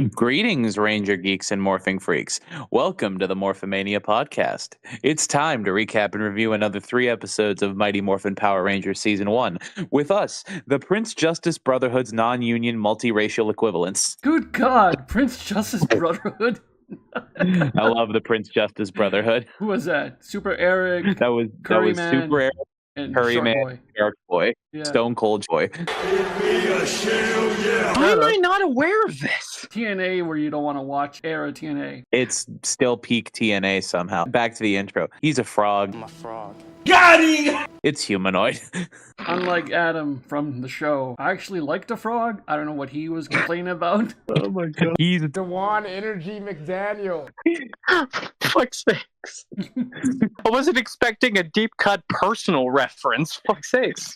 Greetings, Ranger Geeks and Morphing Freaks. Welcome to the Morph-A-Mania podcast. It's time to recap and review another 3 episodes of Mighty Morphin Power Rangers Season 1. With us, the Prince Justice Brotherhood's non-union multiracial equivalents. Good God, Prince Justice Brotherhood? I love the Prince Justice Brotherhood. Who was that? Super Eric, That was Super Eric, and Curry Short Man, Boy. Shark Boy, Yeah. Stone Cold Boy. Why am I not aware of this? TNA where you don't want to watch era TNA. It's still peak TNA somehow. Back to the intro. He's a frog. I'm a frog. Got him! It's humanoid. Unlike Adam from the show, I actually liked the frog. I don't know what he was complaining about. Oh my god. He's Dewan Energy McDaniel. Fuck's sakes. I wasn't expecting a deep cut personal reference. Fuck's sakes.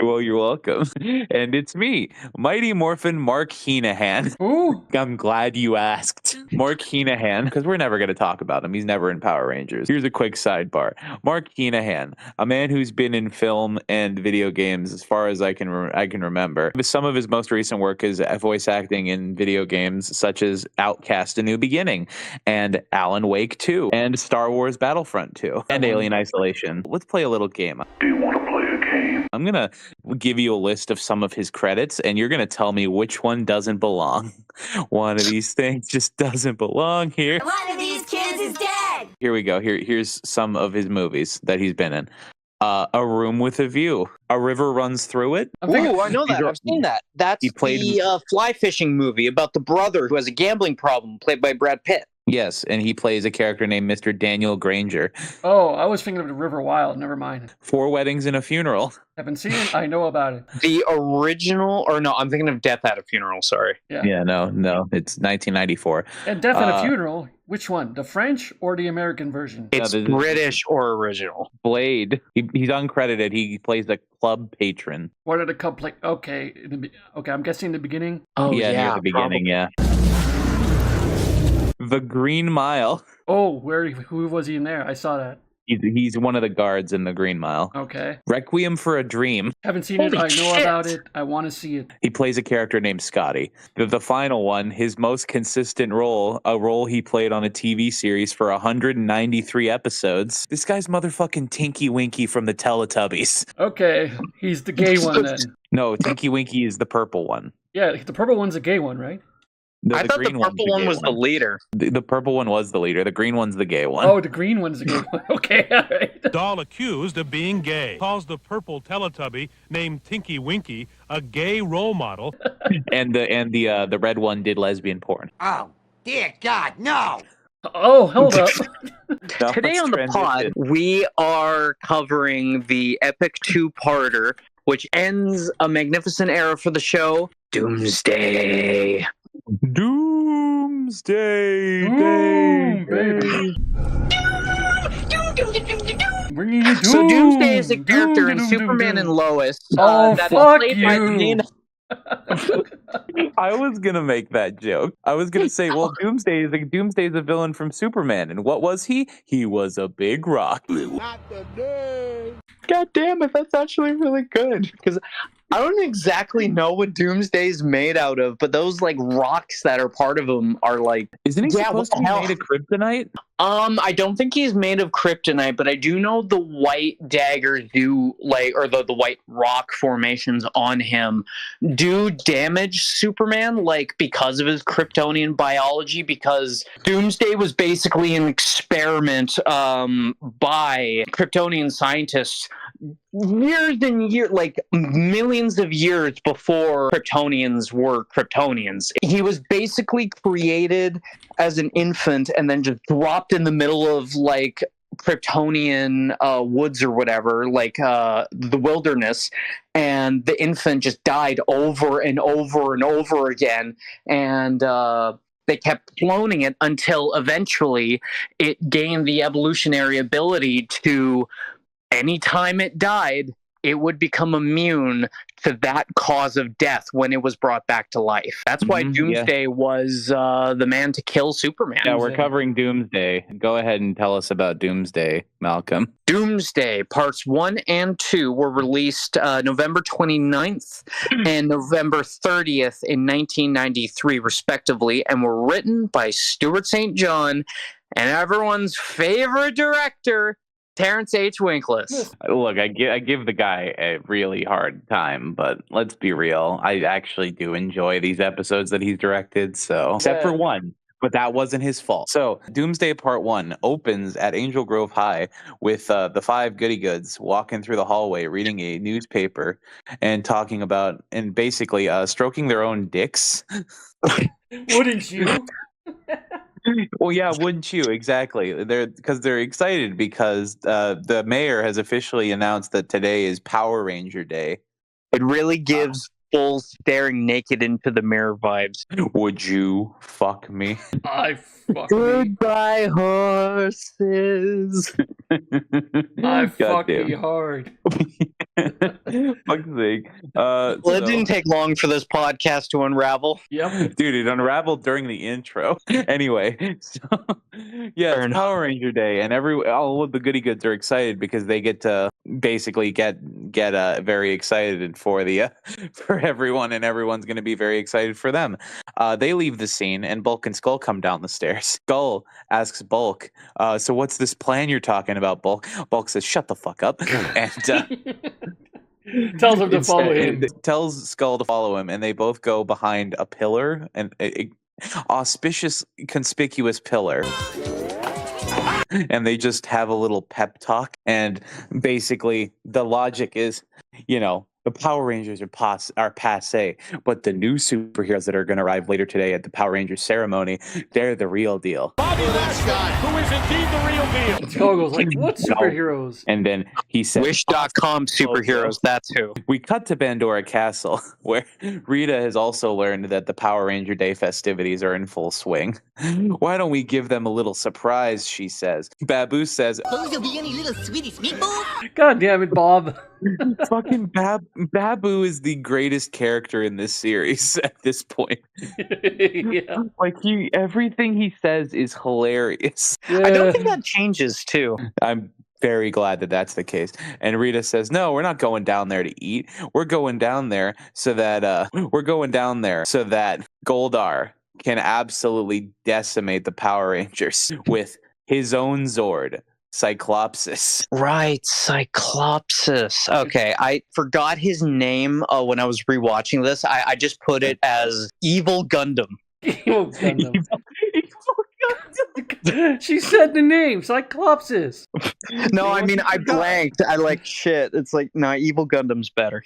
Well, you're welcome. And it's me, Mighty Morphin Mark HEENAHAN. Ooh, I'm glad you asked. Mark HEENAHAN, because we're never going to talk about him. He's never in Power Rangers. Here's a quick sidebar. Mark HEENAHAN, a man who's been in film and video games as far as I can remember. Some of his most recent work is voice acting in video games such as Outcast: A New Beginning and Alan Wake 2 and Star Wars Battlefront 2 and Alien Isolation. Let's play a little game. Do you want to play a game? I'm going to give you a list of some of his credits, and you're going to tell me which one doesn't belong. One of these things just doesn't belong here. One of these kids is dead! Here we go. Here's some of his movies that he's been in. A Room with a View. A River Runs Through It. Ooh, I know that. I've seen that. That's He played- the fly fishing movie about the brother who has a gambling problem, played by Brad Pitt. Yes, and he plays a character named Mr. Daniel Granger. oh, I was thinking of the River Wild. Never mind. 4 Weddings and a Funeral. Haven't seen it. I know about it. The original, or no, I'm thinking of Death at a Funeral, sorry. Yeah, no, it's 1994. And Death at a Funeral. Which one? The French or the American version? It's the- British or original. Blade. He's uncredited. He plays the club patron. What are the couple? Okay, okay. I'm guessing the beginning. Oh, Near the beginning, yeah. The Green Mile. Oh, who was he in there? I saw that. He's one of the guards in the Green Mile. Okay. Requiem for a Dream. Haven't seen it. Holy I know shit. about it. I want to see it. He plays a character named Scotty. The final one, his most consistent role, a role he played on a TV series for 193 episodes. This guy's motherfucking Tinky Winky from the Teletubbies. Okay, he's the gay one then. No, Tinky Winky is the purple one. Yeah, the purple one's a gay one, right? No, I thought the green one's purple the one gay was the leader. The purple one was the leader. The green one's the gay one. Oh, the green one's a gay one. Okay, all right. Doll accused of being gay calls the purple Teletubby named Tinky Winky a gay role model. And the red one did lesbian porn. Oh, dear God, no! Oh, hold up. Now Today let's on the pod, transition. we are covering the epic 2-parter, which ends a magnificent era for the show, Doomsday. Doomsday Doom, Day. baby. Bringing you doom. So Doomsday is a character in Doom, doom, Superman doom. and Lois. Oh, that is fuck played by you. Nina. I was gonna make that joke. I was gonna say, well, Doomsday's a villain from Superman, and what was he? He was a big rock. Not the name! God damn it, that's actually really good. Because I don't exactly know what Doomsday's made out of, but those like rocks that are part of him are like. Isn't he Yeah, supposed what to be the hell? made of kryptonite? I don't think he's made of kryptonite, but I do know the white daggers do or the white rock formations on him do damage Superman, like because of his Kryptonian biology, because Doomsday was basically an experiment by Kryptonian scientists years and years, like millions of years before Kryptonians were Kryptonians. He was basically created as an infant and then just dropped in the middle of like Kryptonian woods or whatever, like the wilderness, and the infant just died over and over and over again, and they kept cloning it until eventually it gained the evolutionary ability to, anytime it died, it would become immune to that cause of death when it was brought back to life. That's why Doomsday was the man to kill Superman. Yeah, we're covering Doomsday. Go ahead and tell us about Doomsday, Malcolm. Doomsday Parts 1 and 2 were released November 29th and November 30th in 1993, respectively, and were written by Stuart St. John and everyone's favorite director, Terrence H. Winkless. Look, I give the guy a really hard time, but let's be real. I actually do enjoy these episodes that he's directed, so except for one. But that wasn't his fault. So, Doomsday Part 1 opens at Angel Grove High with the 5 goody goods walking through the hallway, reading a newspaper and talking about, and basically stroking their own dicks. Wouldn't you? Well, yeah, wouldn't you? Exactly. They're excited because the mayor has officially announced that today is Power Ranger Day. It really gives full staring naked into the mirror vibes. Would you fuck me? I fuck Goodbye, horses. I fuck me hard. Fuck's sake. Well, it didn't take long for this podcast to unravel. Yep. Dude, it unraveled during the intro. Anyway, so yeah, it's Power Ranger Day, and all of the goody goods are excited because they get to basically get very excited for for everyone, and everyone's going to be very excited for them. They leave the scene, and Bulk and Skull come down the stairs. Skull asks Bulk, "So what's this plan you're talking about, Bulk?" Bulk says, "Shut the fuck up," and tells him to follow him. Tells Skull to follow him, and they both go behind a pillar, an auspicious, conspicuous pillar. And they just have a little pep talk, and basically the logic is, the Power Rangers are passé, but the new superheroes that are going to arrive later today at the Power Rangers ceremony, they're the real deal. Bobby Lashley, who is indeed the real deal. Skull goes like, what superheroes? And then he said, Wish.com superheroes, that's who. We cut to Bandora Castle, where Rita has also learned that the Power Ranger Day festivities are in full swing. Why don't we give them a little surprise, she says. Babu says, Suppose you'll be any little sweeties meatballs? God damn it, Bob. fucking Babu is the greatest character in this series at this point. Yeah. Like everything he says is hilarious. Yeah. I don't think that changes too. I'm very glad that that's the case. And Rita says, "No, we're not going down there to eat. We're going down there so that Goldar can absolutely decimate the Power Rangers with his own Zord, Cyclopsis." Right, Cyclopsis. Okay, I forgot his name when I was rewatching this. I just put it as Evil Gundam. Evil Gundam. She said the name, Cyclopsis. No, I mean, I blanked. I shit. It's like, no, Evil Gundam's better.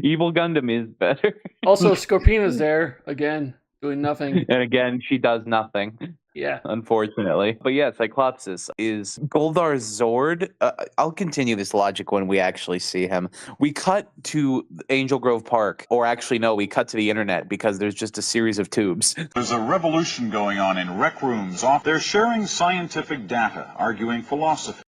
Evil Gundam is better. Also, Scorpina's there again, doing nothing. And again, she does nothing. Yeah. Unfortunately. But yeah, Cyclopsis is Goldar's Zord. I'll continue this logic when we actually see him. We cut to Angel Grove Park, or actually, no, we cut to the internet because there's just a series of tubes. There's a revolution going on in rec rooms. They're sharing scientific data, arguing philosophy.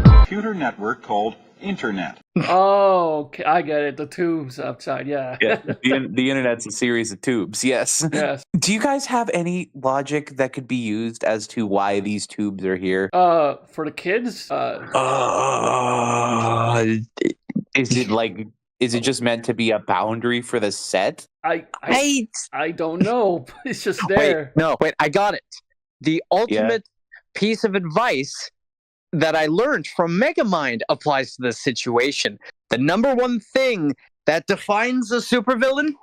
Computer network called Internet. Oh, okay, I get it. The tubes outside, yeah. Yeah, the internet's a series of tubes, yes. Yes. Do you guys have any logic that could be used as to why these tubes are here? For the kids? Is it just meant to be a boundary for the set? I don't know. It's just there. Wait, I got it. The ultimate piece of advice that I learned from Megamind applies to this situation. The number one thing that defines a supervillain?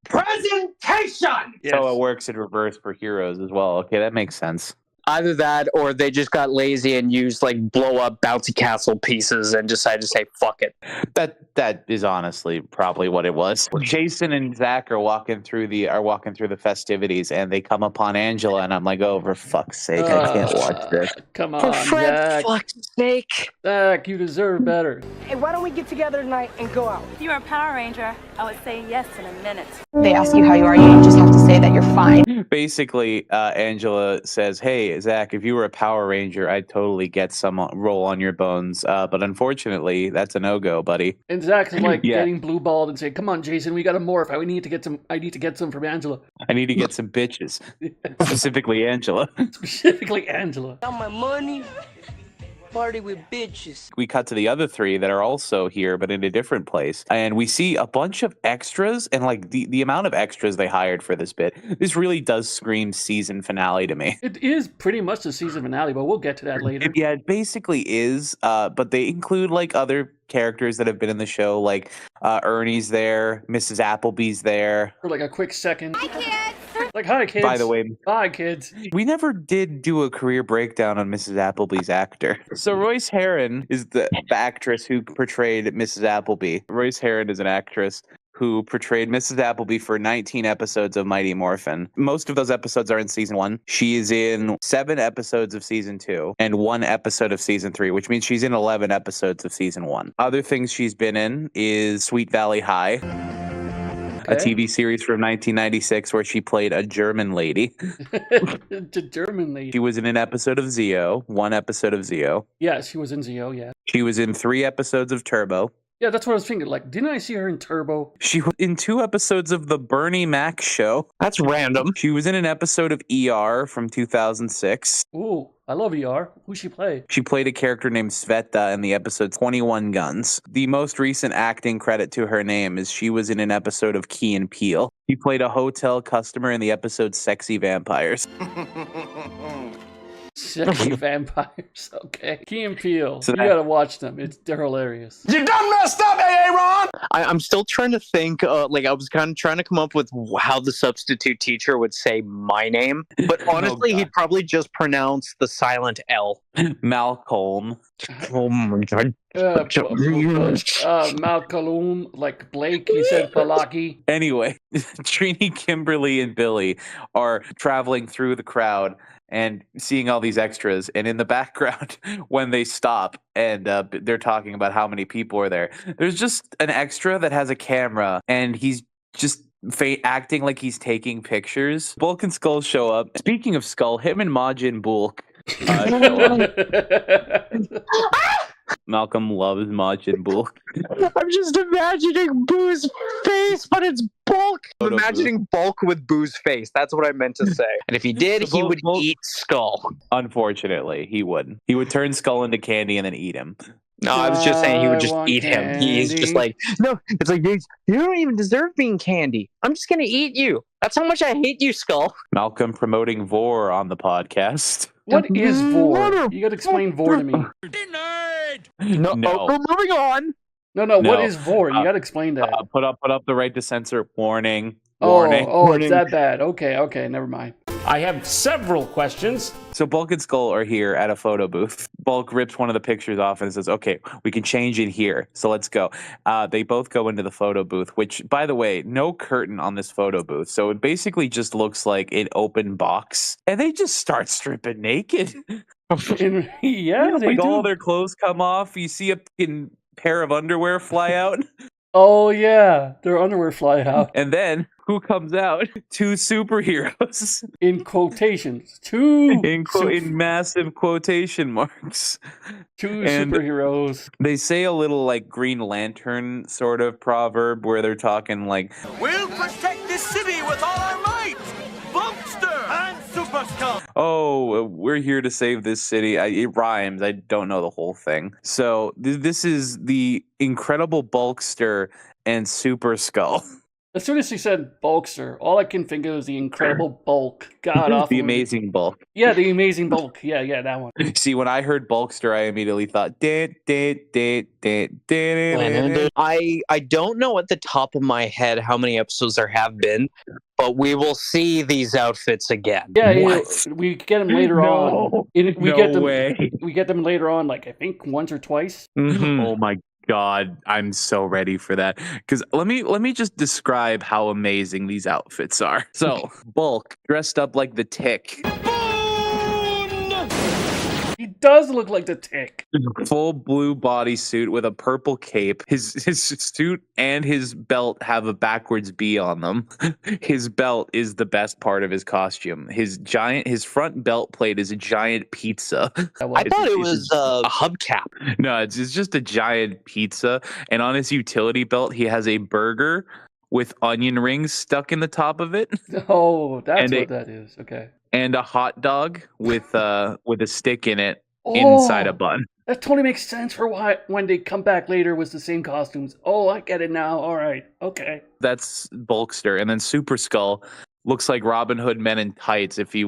Presentation! Yes. So it works in reverse for heroes as well. Okay, that makes sense. Either that, or they just got lazy and used blow up bouncy castle pieces and decided to say fuck it. That is honestly probably what it was. Jason and Zach are walking through the festivities, and they come upon Angela, and I'm like, oh, for fuck's sake, I can't watch this. Come on, For Fred's Zach. fuck's sake. Zach, you deserve better. Hey, why don't we get together tonight and go out? If you were a Power Ranger, I would say yes in a minute. They ask you how you are, you just have to say that you're fine. Basically, Angela says, hey, Zach, if you were a Power Ranger, I'd totally get some roll on your bones. But unfortunately, that's a no-go, buddy. And Zach's like Yeah. getting blue balled and saying, "Come on, Jason, we got to morph. I need to get some from Angela." I need to get some bitches, specifically Angela. Specifically Angela. Got my money. Party with bitches. We cut to the other three that are also here, but in a different place. And we see a bunch of extras, and like the amount of extras they hired for this bit, this really does scream season finale to me. It is pretty much the season finale, but we'll get to that later. Yeah, it basically is, but they include like other characters that have been in the show, like Ernie's there, Mrs. Appleby's there. For like a quick second. Hi, kids! Like, hi, kids. By the way, hi, kids. we never did do a career breakdown on Mrs. Appleby's actor. So Royce Herron is the actress who portrayed Mrs. Appleby. Royce Herron is an actress who portrayed Mrs. Appleby for 19 episodes of Mighty Morphin. Most of those episodes are in season 1. She is in 7 episodes of season 2 and 1 episode of season 3, which means she's in 11 episodes of season 1. Other things she's been in is Sweet Valley High, a TV series from 1996 where she played a German lady. The German lady. She was in an episode of Zio, 1 episode of Zio. Yeah, she was in Zio, yeah. She was in 3 episodes of Turbo. Yeah, that's what I was thinking. Like, didn't I see her in Turbo? She was in 2 episodes of The Bernie Mac Show. That's random. She was in an episode of ER from 2006. Ooh, I love ER. Who she play? She played a character named Sveta in the episode 21 Guns. The most recent acting credit to her name is she was in an episode of Key and Peele. She played a hotel customer in the episode Sexy Vampires. Sexy Vampires. Okay. Key and Peele. So You that- gotta watch them. They're hilarious. You done messed up, Aaron! I'm still trying to think, like, I was kind of trying to come up with how the substitute teacher would say my name, but honestly, God. he'd probably just pronounce the silent L. Malcolm. Oh my god. Malcolm, like Blake, he said Palaki. Anyway, Trini, Kimberly, and Billy are traveling through the crowd and seeing all these extras. And in the background, when they stop and they're talking about how many people are there, there's just an extra that has a camera and he's just acting like he's taking pictures. Bulk and Skull show up. Speaking of Skull, him and Majin Bulk show up. Malcolm loves Majin Bulk. I'm just imagining Boo's face, but it's Bulk. I'm imagining Bulk with Boo's face. That's what I meant to say. And if he did, he would eat Skull. Unfortunately, he wouldn't. He would turn Skull into candy and then eat him. No, I was just saying he would just want eat him. He's just candy. like, no, it's like, you don't even deserve being candy. I'm just going to eat you. That's how much I hate you, Skull. Malcolm promoting Vor on the podcast. What is Vor? You gotta explain Vor to me. No. We're moving on. No, what No. is Vor? You gotta explain that. Put up the right to censor. Warning. Oh, Warning. it's that bad. Okay, never mind. I have several questions. So Bulk and Skull are here at a photo booth. Bulk rips one of the pictures off and says, okay, we can change in here. So let's go. They both go into the photo booth, which, by the way, no curtain on this photo booth. So it basically just looks like an open box. And they just start stripping naked. Yeah, they like do. all their clothes come off. You see a fucking pair of underwear fly out. Oh yeah, their underwear fly out. And then who comes out? 2 superheroes. In quotations. Two In massive quotation marks. And superheroes. they say a little like Green Lantern sort of proverb where they're talking like, We'll protect this city with all our might! BULKSTER and Super Scum! oh, we're here to save this city. It rhymes. I don't know the whole thing. So this is the incredible Bulkster and Super Skull. As soon as he said Bulkster, all I can think of is the Incredible Bulk. God awful. The Amazing Bulk. Yeah, the Amazing Bulk. Yeah, that one. See, when I heard Bulkster, I immediately thought, I don't know at the top of my head how many episodes there have been, but we will see these outfits again. Yeah, What? we get them later on. way. We get them later on, like I think once or twice. Oh my God, I'm so ready for that. Because let me just describe how amazing these outfits are. So Bulk dressed up like the Tick. does look like the Tick. Full blue bodysuit with a purple cape. His suit and his belt have a backwards B on them. His belt is the best part of his costume. His front belt plate is a giant pizza. I thought it was a hubcap. No, it's just a giant pizza. And on his utility belt, he has a burger with onion rings stuck in the top of it. Oh, that's what that is. Okay. And a hot dog with a stick in it inside a bun. That totally makes sense for why when they come back later with the same costumes. Oh, I get it now. All right. Okay. That's Bulkster. And then Super Skull looks like Robin Hood Men in Tights if he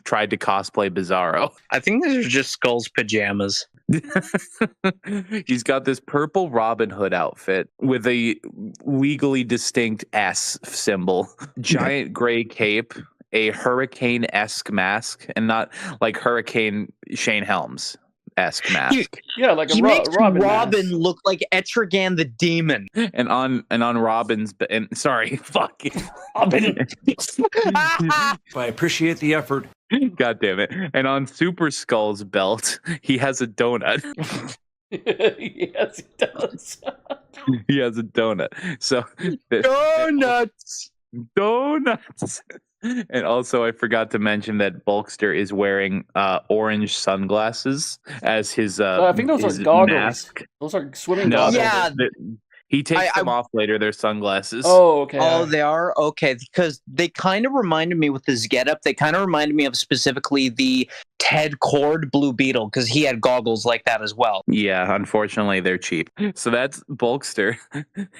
tried to cosplay Bizarro. I think these are just Skull's pajamas. He's got this purple Robin Hood outfit with a legally distinct S symbol, giant gray cape, a hurricane-esque mask, and not like Hurricane Shane Helms-esque mask. Yeah, like he makes Robin look like Etrigan the Demon. And on Robin's Robin. I appreciate the effort. God damn it. And on Super Skull's belt, he has a donut. Yes, he does. He has a donut. So Donuts. And also, I forgot to mention that Bulkster is wearing orange sunglasses as his I think those are goggles. mask. Those are swimming goggles. Yeah. He takes them off later. They're sunglasses. Oh, okay. Oh, they are? Okay, because they kind of reminded me with his getup, they kind of reminded me of specifically the Ted Cord Blue Beetle, because he had goggles like that as well. Yeah, unfortunately, they're cheap. So that's Bulkster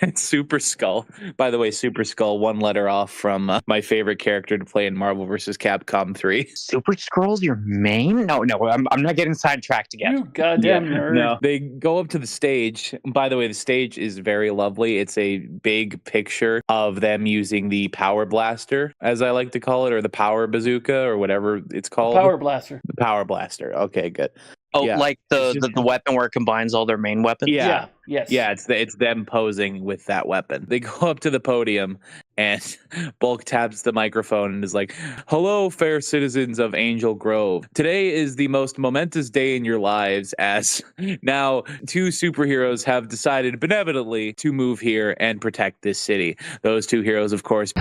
and Super Skull. By the way, Super Skull, one letter off from my favorite character to play in Marvel vs. Capcom 3. Super Skull's your main? No, I'm not getting sidetracked again. You goddamn nerd. No, they go up to the stage. By the way, the stage is very lovely. It's a big picture of them using the Power Blaster, as I like to call it, or the Power Bazooka, or whatever it's called. Power Blaster. The Power Blaster. Okay, good. Oh, Yeah. like the weapon where it combines all their main weapons? Yeah. Yes. Yeah, it's them posing with that weapon. They go up to the podium and Bulk taps the microphone and is like, "Hello, fair citizens of Angel Grove. Today is the most momentous day in your lives as now 2 superheroes have decided benevolently to move here and protect this city. Those 2 heroes, of course,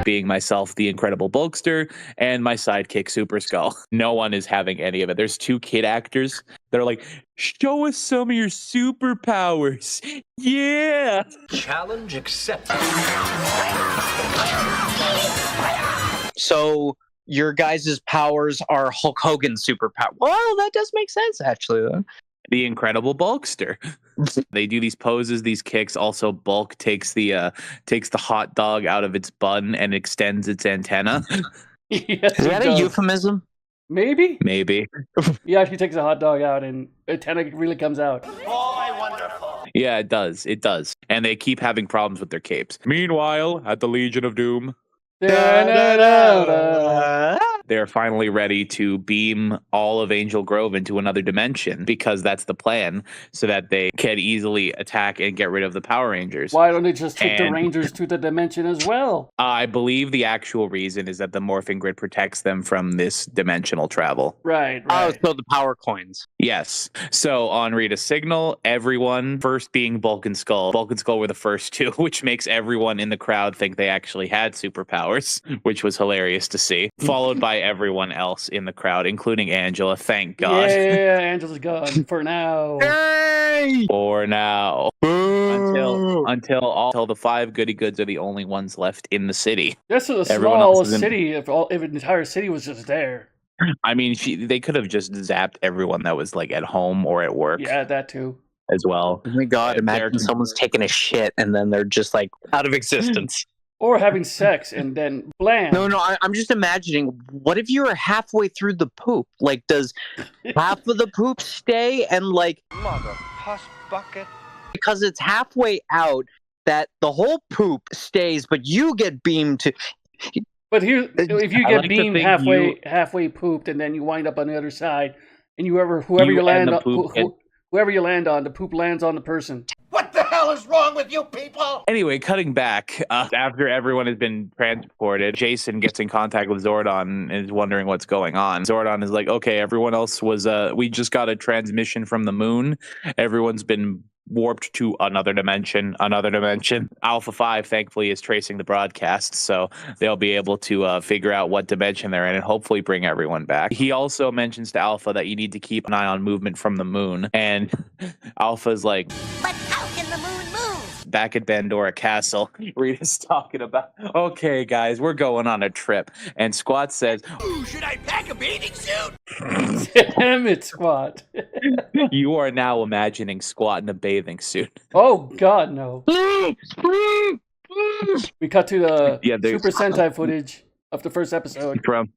being myself, the Incredible Bulkster, and my sidekick, Super Skull. No one is having any of it. There's 2 kid actors that are like, show us some of your superpowers. Yeah. Challenge accepted. So your guys' powers are Hulk Hogan's superpower. Well, that does make sense, actually, though. The Incredible Bulkster. They do these poses, these kicks. Also, Bulk takes the hot dog out of its bun and extends its antenna. Yes, Is that a euphemism? Maybe. He actually takes a hot dog out and antenna really comes out. Oh, wonderful. Yeah, it does. It does. And they keep having problems with their capes. Meanwhile, at the Legion of Doom, they're finally ready to beam all of Angel Grove into another dimension, because that's the plan, so that they can easily attack and get rid of the Power Rangers. Why don't they just take the Rangers to the dimension as well? I believe the actual reason is that the morphing grid protects them from this dimensional travel. Right. Oh, so the power coins. Yes. So on Rita's signal, everyone, first being Bulk and Skull were the first 2, which makes everyone in the crowd think they actually had superpowers, which was hilarious to see. Followed by everyone else in the crowd, including Angela. Thank God. Yeah, Angela's gone for now. Hey! For now. Until the 5 goody goods are the only ones left in the city. This is a Everyone small else is in- city if an entire city was just there. I mean, they could have just zapped everyone that was like at home or at work Yeah, that too. as well. Oh my God, Yeah, imagine they're- someone's taking a shit and then they're just like out of existence. Or having sex and then blam. No, I'm just imagining, what if you were halfway through the poop? Like, does half of the poop stay and like... Mother puss bucket. Because it's halfway out that the whole poop stays, but you get beamed to... But here, if you I get like to beamed think halfway pooped, and then you wind up on the other side, and whoever You you land and the on, poop get- whoever you land on, the poop lands on the person. What the hell hell is wrong with you people? Anyway, cutting back, after everyone has been transported, Jason gets in contact with Zordon and is wondering what's going on. Zordon is like, okay, everyone else was, we just got a transmission from the moon. Everyone's been warped to another dimension. Alpha 5, thankfully, is tracing the broadcast, so they'll be able to figure out what dimension they're in and hopefully bring everyone back. He also mentions to Alpha that you need to keep an eye on movement from the moon, and Alpha's like, But how can the moon move? back at Bandora Castle, Rita's talking about, okay, guys, we're going on a trip. And Squat says, Ooh, should I pack a bathing suit? Damn it, Squat. you are now imagining Squat in a bathing suit. Oh, God, no. We cut to the there's- Super Sentai footage of the first episode. From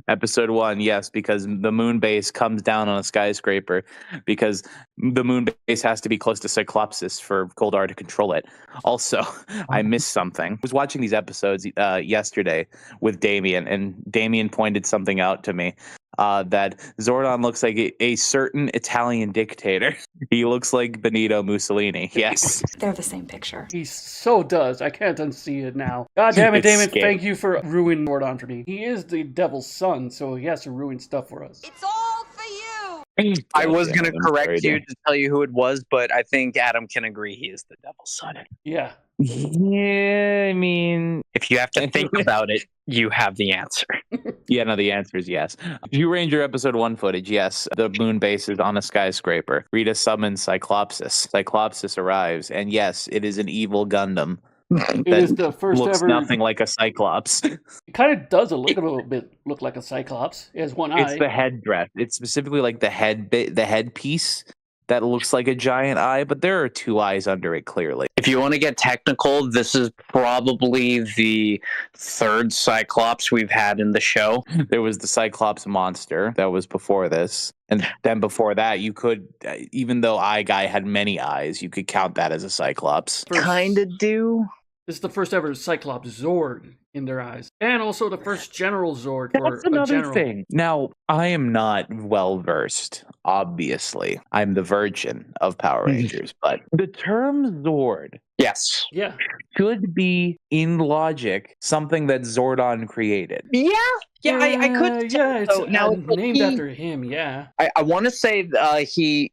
episode 1, yes, because the moon base comes down on a skyscraper because the moon base has to be close to Cyclopsis for Goldar to control it. Also, I missed something. I was watching these episodes yesterday with Damien, and Damien pointed something out to me. That Zordon looks like a certain Italian dictator. He looks like Benito Mussolini. Yes. They're the same picture. He so does. I can't unsee it now. God damn it, It's Damon. scary. Thank you for ruining Zordon for me. He is the devil's son, so he has to ruin stuff for us. It's all for you. I was going to I'm correct sorry, you to tell you who it was, but I think Adam can agree he is the devil's son. Yeah. Yeah, I mean, If you have to think about it, you have the answer. yeah, no, the answer is yes. View Ranger episode 1 footage, yes. The moon base is on a skyscraper. Rita summons Cyclopsis. Cyclopsis arrives, and yes, it is an evil Gundam. It is the first looks ever. nothing like a Cyclops. It kind of does a little bit look like a Cyclops. It has one eye. It's the headdress. It's specifically like the headpiece that looks like a giant eye, but there are 2 eyes under it clearly. If you want to get technical, this is probably the 3rd Cyclops we've had in the show. There was the Cyclops monster that was before this. And then before that, you could, even though Eye Guy had many eyes, you could count that as a Cyclops. Kind of do. This is the first ever Cyclops Zord in their eyes. And also the first General Zord for That's a another general. thing. Now, I am not well versed, obviously. I'm the virgin of Power Rangers, but the term Zord Yes. Yeah. should be, in logic, something that Zordon created. Yeah. Yeah, I could. Yeah, it's now named after him, yeah. I want to say he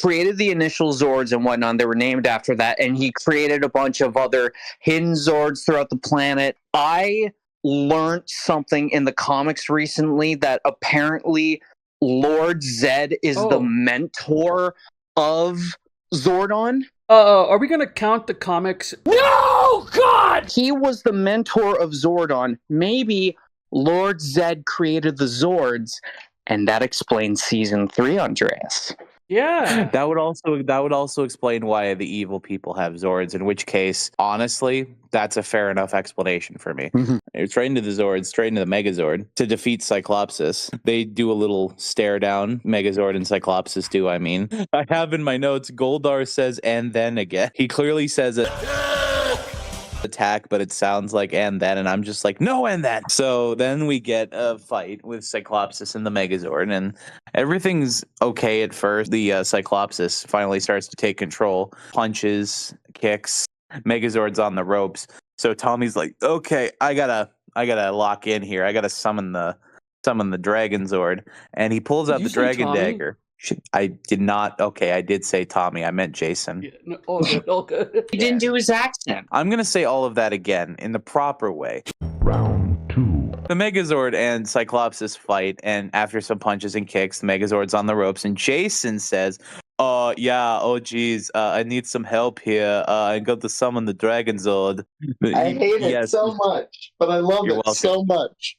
created the initial Zords and whatnot. They were named after that, and he created a bunch of other hidden Zords throughout the planet. I learned something in the comics recently that apparently Lord Zed is the mentor of Zordon. Are we gonna count the comics? No, God! He was the mentor of Zordon. Maybe Lord Zed created the Zords, and that explains season 3, Andreas. Yeah. That would also explain why the evil people have Zords, in which case, honestly, that's a fair enough explanation for me. It's right into the Zords, straight into the Megazord to defeat Cyclopsis. They do a little stare down, Megazord and Cyclopsis do, I mean. I have in my notes, Goldar says, and then again. He clearly says it. Attack, but it sounds like and then, and I'm just like, no, and then. So then we get a fight with Cyclopsis and the Megazord, and everything's okay at first. The Cyclopsis finally starts to take control, punches, kicks, Megazord's on the ropes. So Tommy's like, okay, I gotta lock in here. I gotta summon the Dragonzord, and he pulls out the Dragon Tommy? Dagger. I did not. Okay, I did say Tommy. I meant Jason. Yeah, no, all good. He didn't do his accent. I'm going to say all of that again in the proper way. Round 2. The Megazord and Cyclopsis fight, and after some punches and kicks, the Megazord's on the ropes, and Jason says, geez, I need some help here. I got to summon the Dragonzord. I hate it so much, but I love You're it welcome. so much.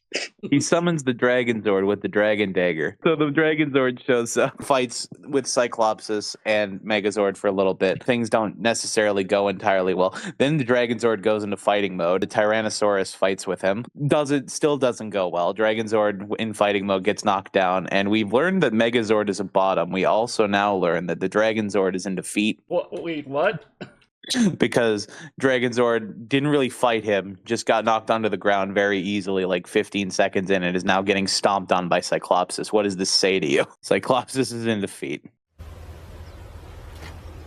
He summons the Dragonzord with the Dragon Dagger. So the Dragonzord shows up, fights with Cyclopsis and Megazord for a little bit. Things don't necessarily go entirely well. Then the Dragonzord goes into fighting mode. The Tyrannosaurus fights with him. Still doesn't go well. Dragonzord in fighting mode gets knocked down, and we've learned that Megazord is a bottom. We also now learn that the Dragonzord is in defeat. Wait, what? Because Dragonzord didn't really fight him, just got knocked onto the ground very easily, like 15 seconds in, and is now getting stomped on by Cyclopsis. What does this say to you? Cyclopsis is in defeat.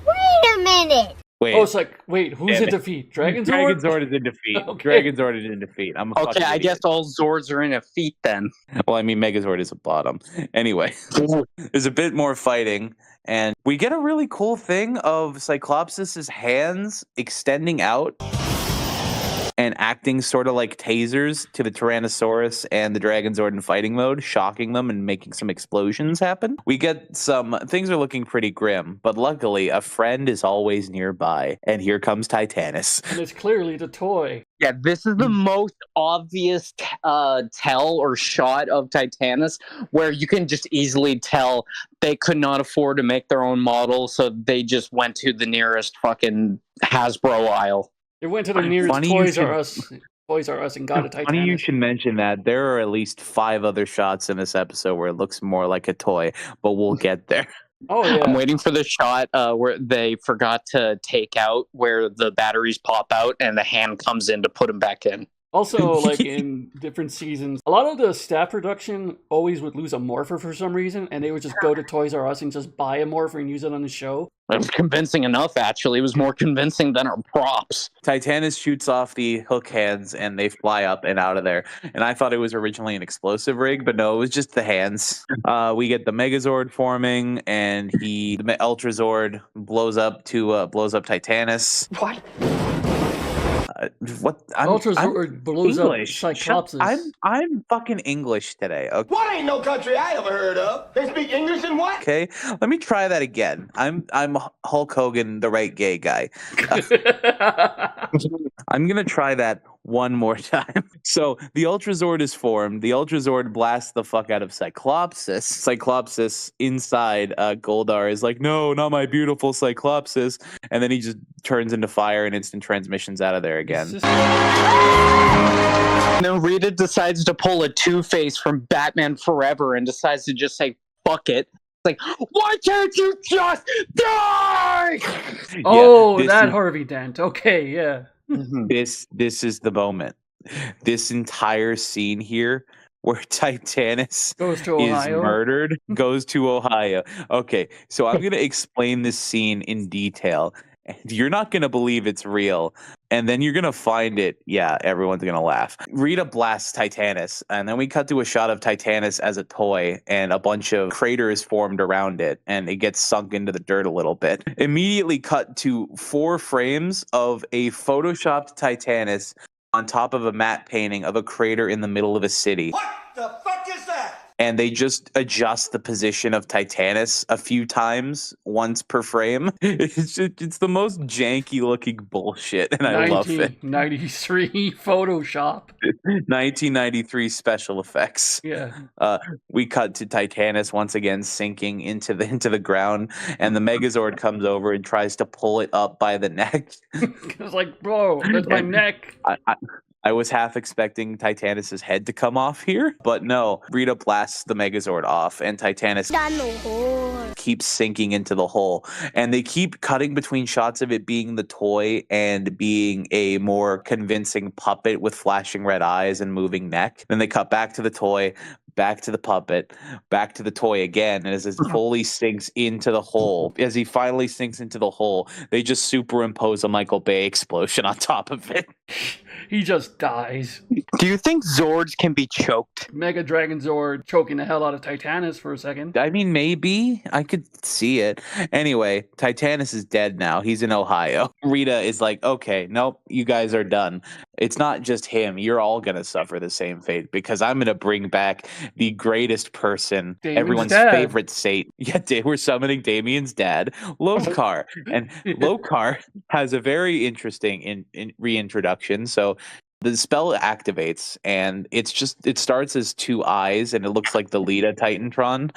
Wait a minute. Wait. Oh, it's like, wait, who's in defeat? Dragozord? Dragozord is in defeat. Okay. Dragozord is in defeat. I'm a Okay, fucking I idiot. guess all Zords are in a feat then. Well, I mean, Megazord is a bottom. Anyway, there's a bit more fighting, and we get a really cool thing of Cyclopsis's hands extending out and acting sort of like tasers to the Tyrannosaurus and the Dragonzord in fighting mode, shocking them and making some explosions happen. We get things are looking pretty grim, but luckily a friend is always nearby, and here comes Titanus. And it's clearly the toy. Yeah, this is the most obvious tell or shot of Titanus, where you can just easily tell they could not afford to make their own model, so they just went to the nearest fucking Hasbro aisle. It went to the nearest Toys R Us and got a Titanus. Funny you should mention that. There are at least 5 other shots in this episode where it looks more like a toy, but we'll get there. Oh, yeah. I'm waiting for the shot where they forgot to take out where the batteries pop out and the hand comes in to put them back in. Also, like in different seasons, a lot of the staff production always would lose a morpher for some reason, and they would just go to Toys R Us and just buy a morpher and use it on the show. It was convincing enough, actually. It was more convincing than our props. Titanus shoots off the hook hands, and they fly up and out of there. And I thought it was originally an explosive rig, but no, it was just the hands. We get the Megazord forming, and the Ultrazord blows up Titanus. What? What? Ultrazord blows up Cyclopsis. I'm fucking English today. Okay? What ain't no country I ever heard of? They speak English and what? Okay, let me try that again. I'm Hulk Hogan, the right gay guy. I'm gonna try that one more time. So the Ultrazord is formed. The Ultrazord blasts the fuck out of Cyclopsis. Cyclopsis inside Goldar is like, no, not my beautiful Cyclopsis. And then he just turns into fire and instant transmissions out of there again. No, Rita decides to pull a Two-Face from Batman Forever and decides to just say, fuck it. Like, why can't you just die? Oh, that Harvey Dent. Okay, yeah. This is the moment. This entire scene here where Titanus is murdered goes to Ohio. Okay, so I'm going to explain this scene in detail. You're not going to believe it's real. And then you're going to find it. Yeah, everyone's going to laugh. Rita blasts Titanus. And then we cut to a shot of Titanus as a toy. And a bunch of craters formed around it. And it gets sunk into the dirt a little bit. Immediately cut to 4 frames of a photoshopped Titanus on top of a matte painting of a crater in the middle of a city. What the fuck is that? And they just adjust the position of Titanus a few times, once per frame. It's the most janky looking bullshit, and I love it. 1993 Photoshop. 1993 special effects. Yeah. We cut to Titanus once again sinking into the ground, and the Megazord comes over and tries to pull it up by the neck. It's like, bro, that's my neck. I was half expecting Titanus's head to come off here, but no. Rita blasts the Megazord off, and Titanus keeps sinking into the hole. And they keep cutting between shots of it being the toy and being a more convincing puppet with flashing red eyes and moving neck. Then they cut back to the toy, back to the puppet, back to the toy again, and as it fully sinks into the hole, as he finally sinks into the hole, they just superimpose a Michael Bay explosion on top of it. He just dies. Do you think Zords can be choked? Mega Dragonzord choking the hell out of Titanus for a second. I mean, maybe. I could see it. Anyway, Titanus is dead now. He's in Ohio. Rita is like, okay, nope, you guys are done. It's not just him. You're all going to suffer the same fate because I'm going to bring back the greatest person, everyone's favorite Satan. Yeah, we're summoning Damien's dad, LOWKAR. And LOWKAR has a very interesting reintroduction. So the spell activates, and it starts as 2 eyes, and it looks like the Lita Titantron.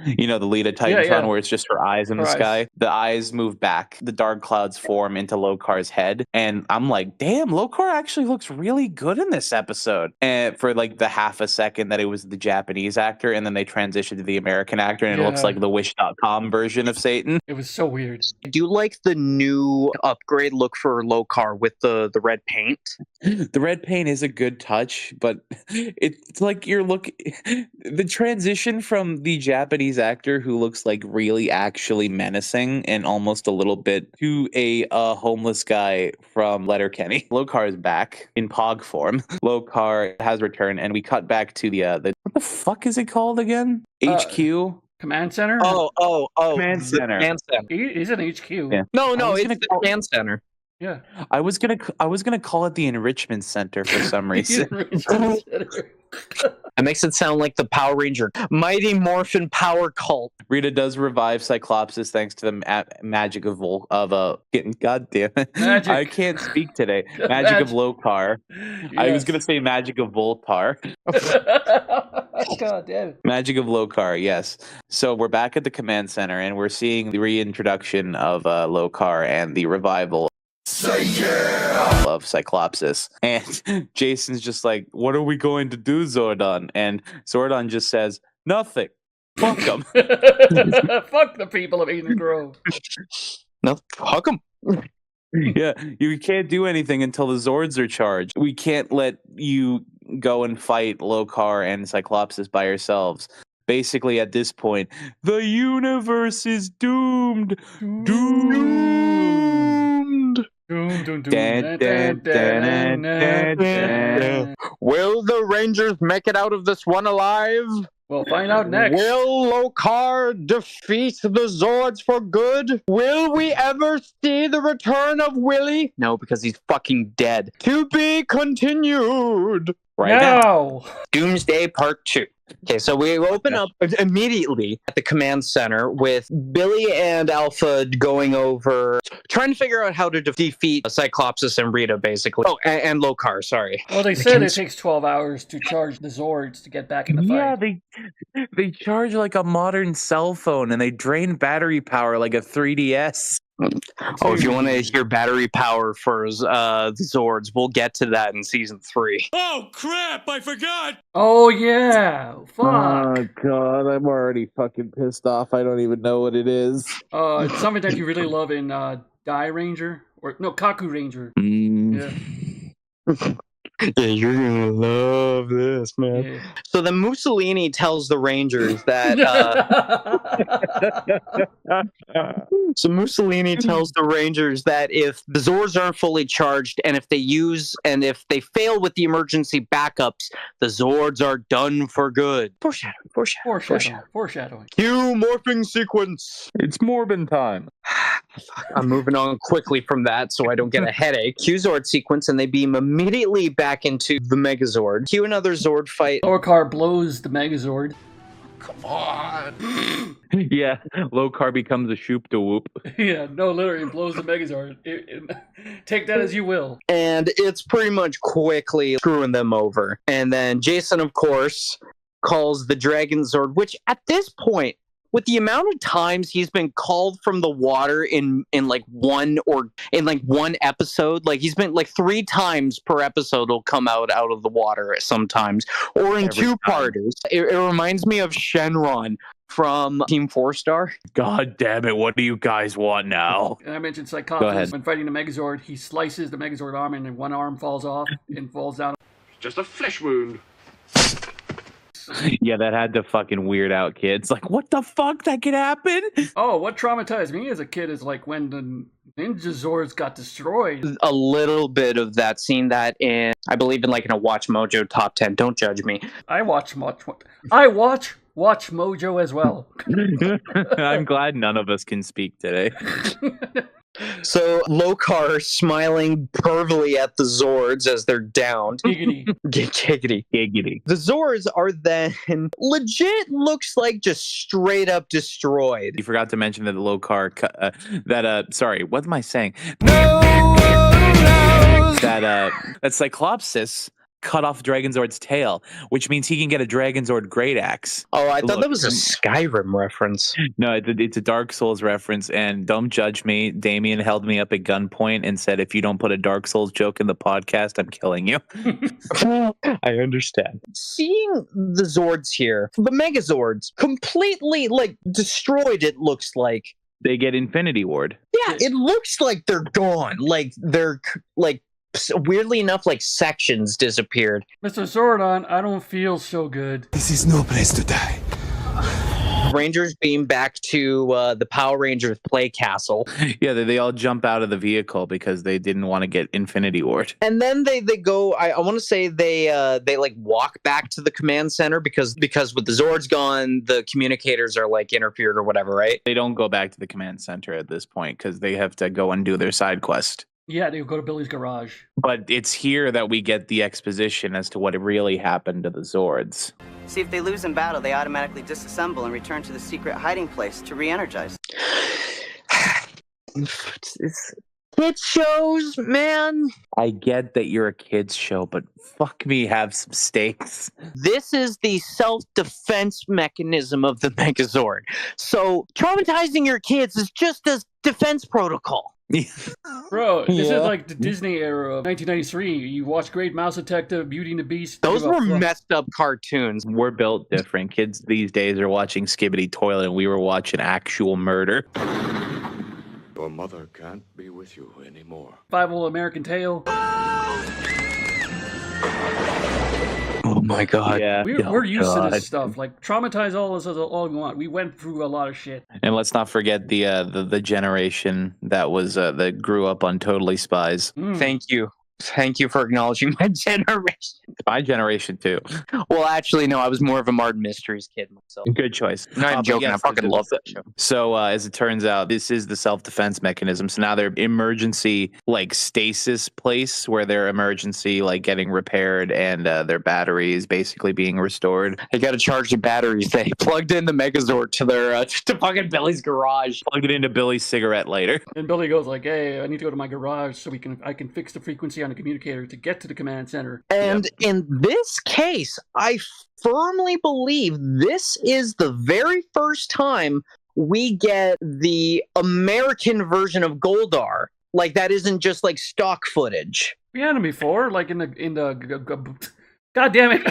You know, the Lita Titantron, where it's just her eyes in the sky. The eyes move back. The dark clouds form into LOWKAR's head. And I'm like, damn, LOWKAR actually looks really good in this episode. And for like the half a second that it was the Japanese actor, and then they transitioned to the American actor, and it looks like the Wish.com version of Satan. It was so weird. I do like the new upgrade look for LOWKAR with the red paint. The red paint is a good touch, but it's like the transition from the Japanese Japanese actor who looks like really actually menacing and almost a little bit to a homeless guy from Letterkenny. LOKKAR is back in Pog form. LOWKAR has returned, and we cut back to the what the fuck is it called again? HQ? Command center? Oh. Command center. Command center. He's an HQ. Yeah. No, it's the command center. Yeah. I was gonna call it the enrichment center for some reason. It makes it sound like the Power Ranger Mighty Morphin Power Cult. Rita does revive Cyclopsis thanks to the magic of God damn it. Magic. I can't speak today. Magic of LOWKAR. Yes. I was gonna say magic of Voltar. God damn it. Magic of LOWKAR, yes. So we're back at the command center and we're seeing the reintroduction of LOWKAR and the revival of Cyclopsis. And Jason's just like, what are we going to do, Zordon? And Zordon just says, nothing. Fuck them. Fuck the people of Eden Grove. No, fuck them. Yeah, you can't do anything until the Zords are charged. We can't let you go and fight LOWKAR and Cyclopsis by yourselves. Basically, at this point, the universe is doomed. Doomed. Will the Rangers make it out of this one alive? We'll find out next. Will LOWKAR defeat the Zords for good? Will we ever see the return of Willie? No, because he's fucking dead. To be continued. Right now. Doomsday Part 2. Okay, so we open up immediately at the command center with Billy and Alpha going over, trying to figure out how to defeat Cyclopsis and Rita, basically. Oh, and LOWKAR, sorry. Well, they said it takes 12 hours to charge the Zords to get back in the fight. Yeah, they charge like a modern cell phone and they drain battery power like a 3DS. Oh, if you want to hear battery power for the Zords, we'll get to that in season 3. Oh, crap, I forgot! Oh, yeah. Fuck. Oh, God, I'm already fucking pissed off. I don't even know what it is. It's something that you really love in Die Ranger. Kaku Ranger. Yeah. Yeah, you're gonna love this, man. Yeah. So then Mussolini tells the Rangers that if the Zords aren't fully charged and if they fail with the emergency backups, the Zords are done for good. Foreshadowing. Cue morphing sequence. It's Morbin time. I'm moving on quickly from that so I don't get a headache. Cue Zord sequence and they beam immediately back into the Megazord. Cue another Zord fight. LOWKAR blows the Megazord. Come on. Yeah, LOWKAR becomes a shoop to whoop. Yeah, no, literally blows the Megazord. Take that as you will. And it's pretty much quickly screwing them over. And then Jason, of course, calls the DRAGONZORD, which at this point, with the amount of times he's been called from the water in one episode, like he's been like 3 times per episode he'll come out of the water sometimes, or in Every 2-parters. It reminds me of Shenron from Team 4-Star. God damn it, what do you guys want now? And I mentioned Cyclopsis. When fighting the Megazord, he slices the Megazord arm and then one arm falls off and falls down. Just a flesh wound. Yeah, that had to fucking weird out kids. Like, what the fuck? That could happen? Oh, what traumatized me as a kid is like when the Ninja Zords got destroyed. A little bit of that, seen that in, I believe in a Watch Mojo top 10. Don't judge me. I watch Mojo as well. I'm glad none of us can speak today. So LOWKAR smiling pervily at the Zords as they're downed. Giggity. Giggity. The Zords are then legit looks like just straight up destroyed. You forgot to mention that the LOWKAR, sorry, what am I saying? That Cyclopsis cut off Dragonzord's tail, which means he can get a Dragonzord Great Axe. Oh, I thought that was a Skyrim reference. No, it's a Dark Souls reference, and don't judge me. Damien held me up at gunpoint and said, if you don't put a Dark Souls joke in the podcast, I'm killing you. I understand. Seeing the Zords here, the Megazords, completely, destroyed, it looks like. They get Infinity Ward. Yeah, it looks like they're gone. They're, weirdly enough, sections disappeared. Mr. Zordon, I don't feel so good. This is no place to die. Rangers beam back to the Power Rangers play castle. Yeah, they all jump out of the vehicle because they didn't want to get Infinity Ward. And then they go, I want to say they like walk back to the command center because with the Zords gone, the communicators are like interfered or whatever, right? They don't go back to the command center at this point because they have to go and do their side quest. Yeah, they go to Billy's garage. But it's here that we get the exposition as to what really happened to the Zords. See, if they lose in battle, they automatically disassemble and return to the secret hiding place to re-energize. It's kids shows, man. I get that you're a kids show, but fuck me, have some stakes. This is the self-defense mechanism of the Megazord. So traumatizing your kids is just a defense protocol. Bro, this is like the Disney era of 1993. You watch Great Mouse Detective, Beauty and the Beast. Those were messed up cartoons. We're built different. Kids these days are watching Skibbity Toilet, and we were watching actual murder. Your mother can't be with you anymore. Bible American Tale. Oh my god. Yeah. We're used to this stuff. Like, traumatize all us all we want. We went through a lot of shit. And let's not forget the generation that was that grew up on Totally Spies. Thank you. Thank you for acknowledging my generation. My generation too. Well, actually, no, I was more of a Martin Mysteries kid myself. Good choice. No, I'm joking. Yes, I fucking love that show. So as it turns out, this is the self-defense mechanism. So now their emergency like stasis place where their emergency like getting repaired and their battery is basically being restored. They got to charge the batteries. They plugged in the Megazord to their to fucking Billy's garage. Plugged it into Billy's cigarette lighter. And Billy goes like, "Hey, I need to go to my garage so I can fix the frequency on the communicator to get to the command center." And in this case, I firmly believe this is the very first time we get the American version of Goldar. Like, that isn't just like stock footage. We had him before, like in the God damn it,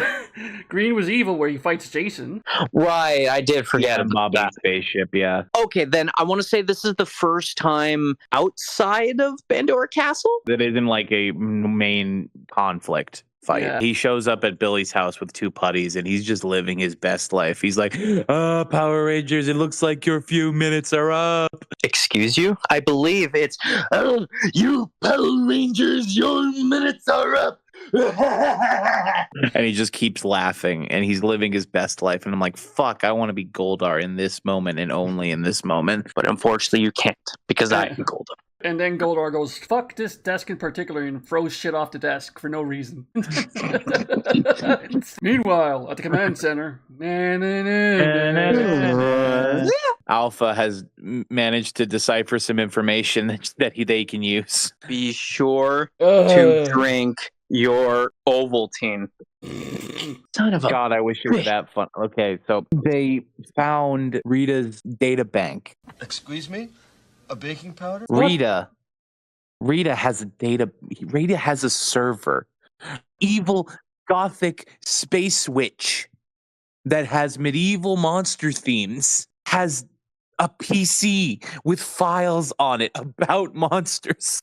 Green Was Evil, where he fights Jason. Right, I did forget about that spaceship. Yeah. Okay, then I want to say this is the first time outside of Pandora Castle that isn't like a main conflict fight. Yeah. He shows up at Billy's house with two putties and he's just living his best life. He's like, Power Rangers, it looks like your few minutes are up. Excuse you? I believe it's, you Power Rangers, your minutes are up. And he just keeps laughing and he's living his best life. And I'm like, fuck, I want to be Goldar in this moment and only in this moment. But unfortunately, you can't because I am Goldar. And then Goldar goes, fuck this desk in particular, and throws shit off the desk for no reason. Meanwhile, at the command center, Alpha has managed to decipher some information that they can use. Be sure to drink your Ovaltine. Son of a God, I wish it were that fun. Okay, so they found Rita's data bank. Excuse me? A baking powder? Rita has Rita has a server. Evil gothic space witch that has medieval monster themes. Has a PC with files on it about monsters.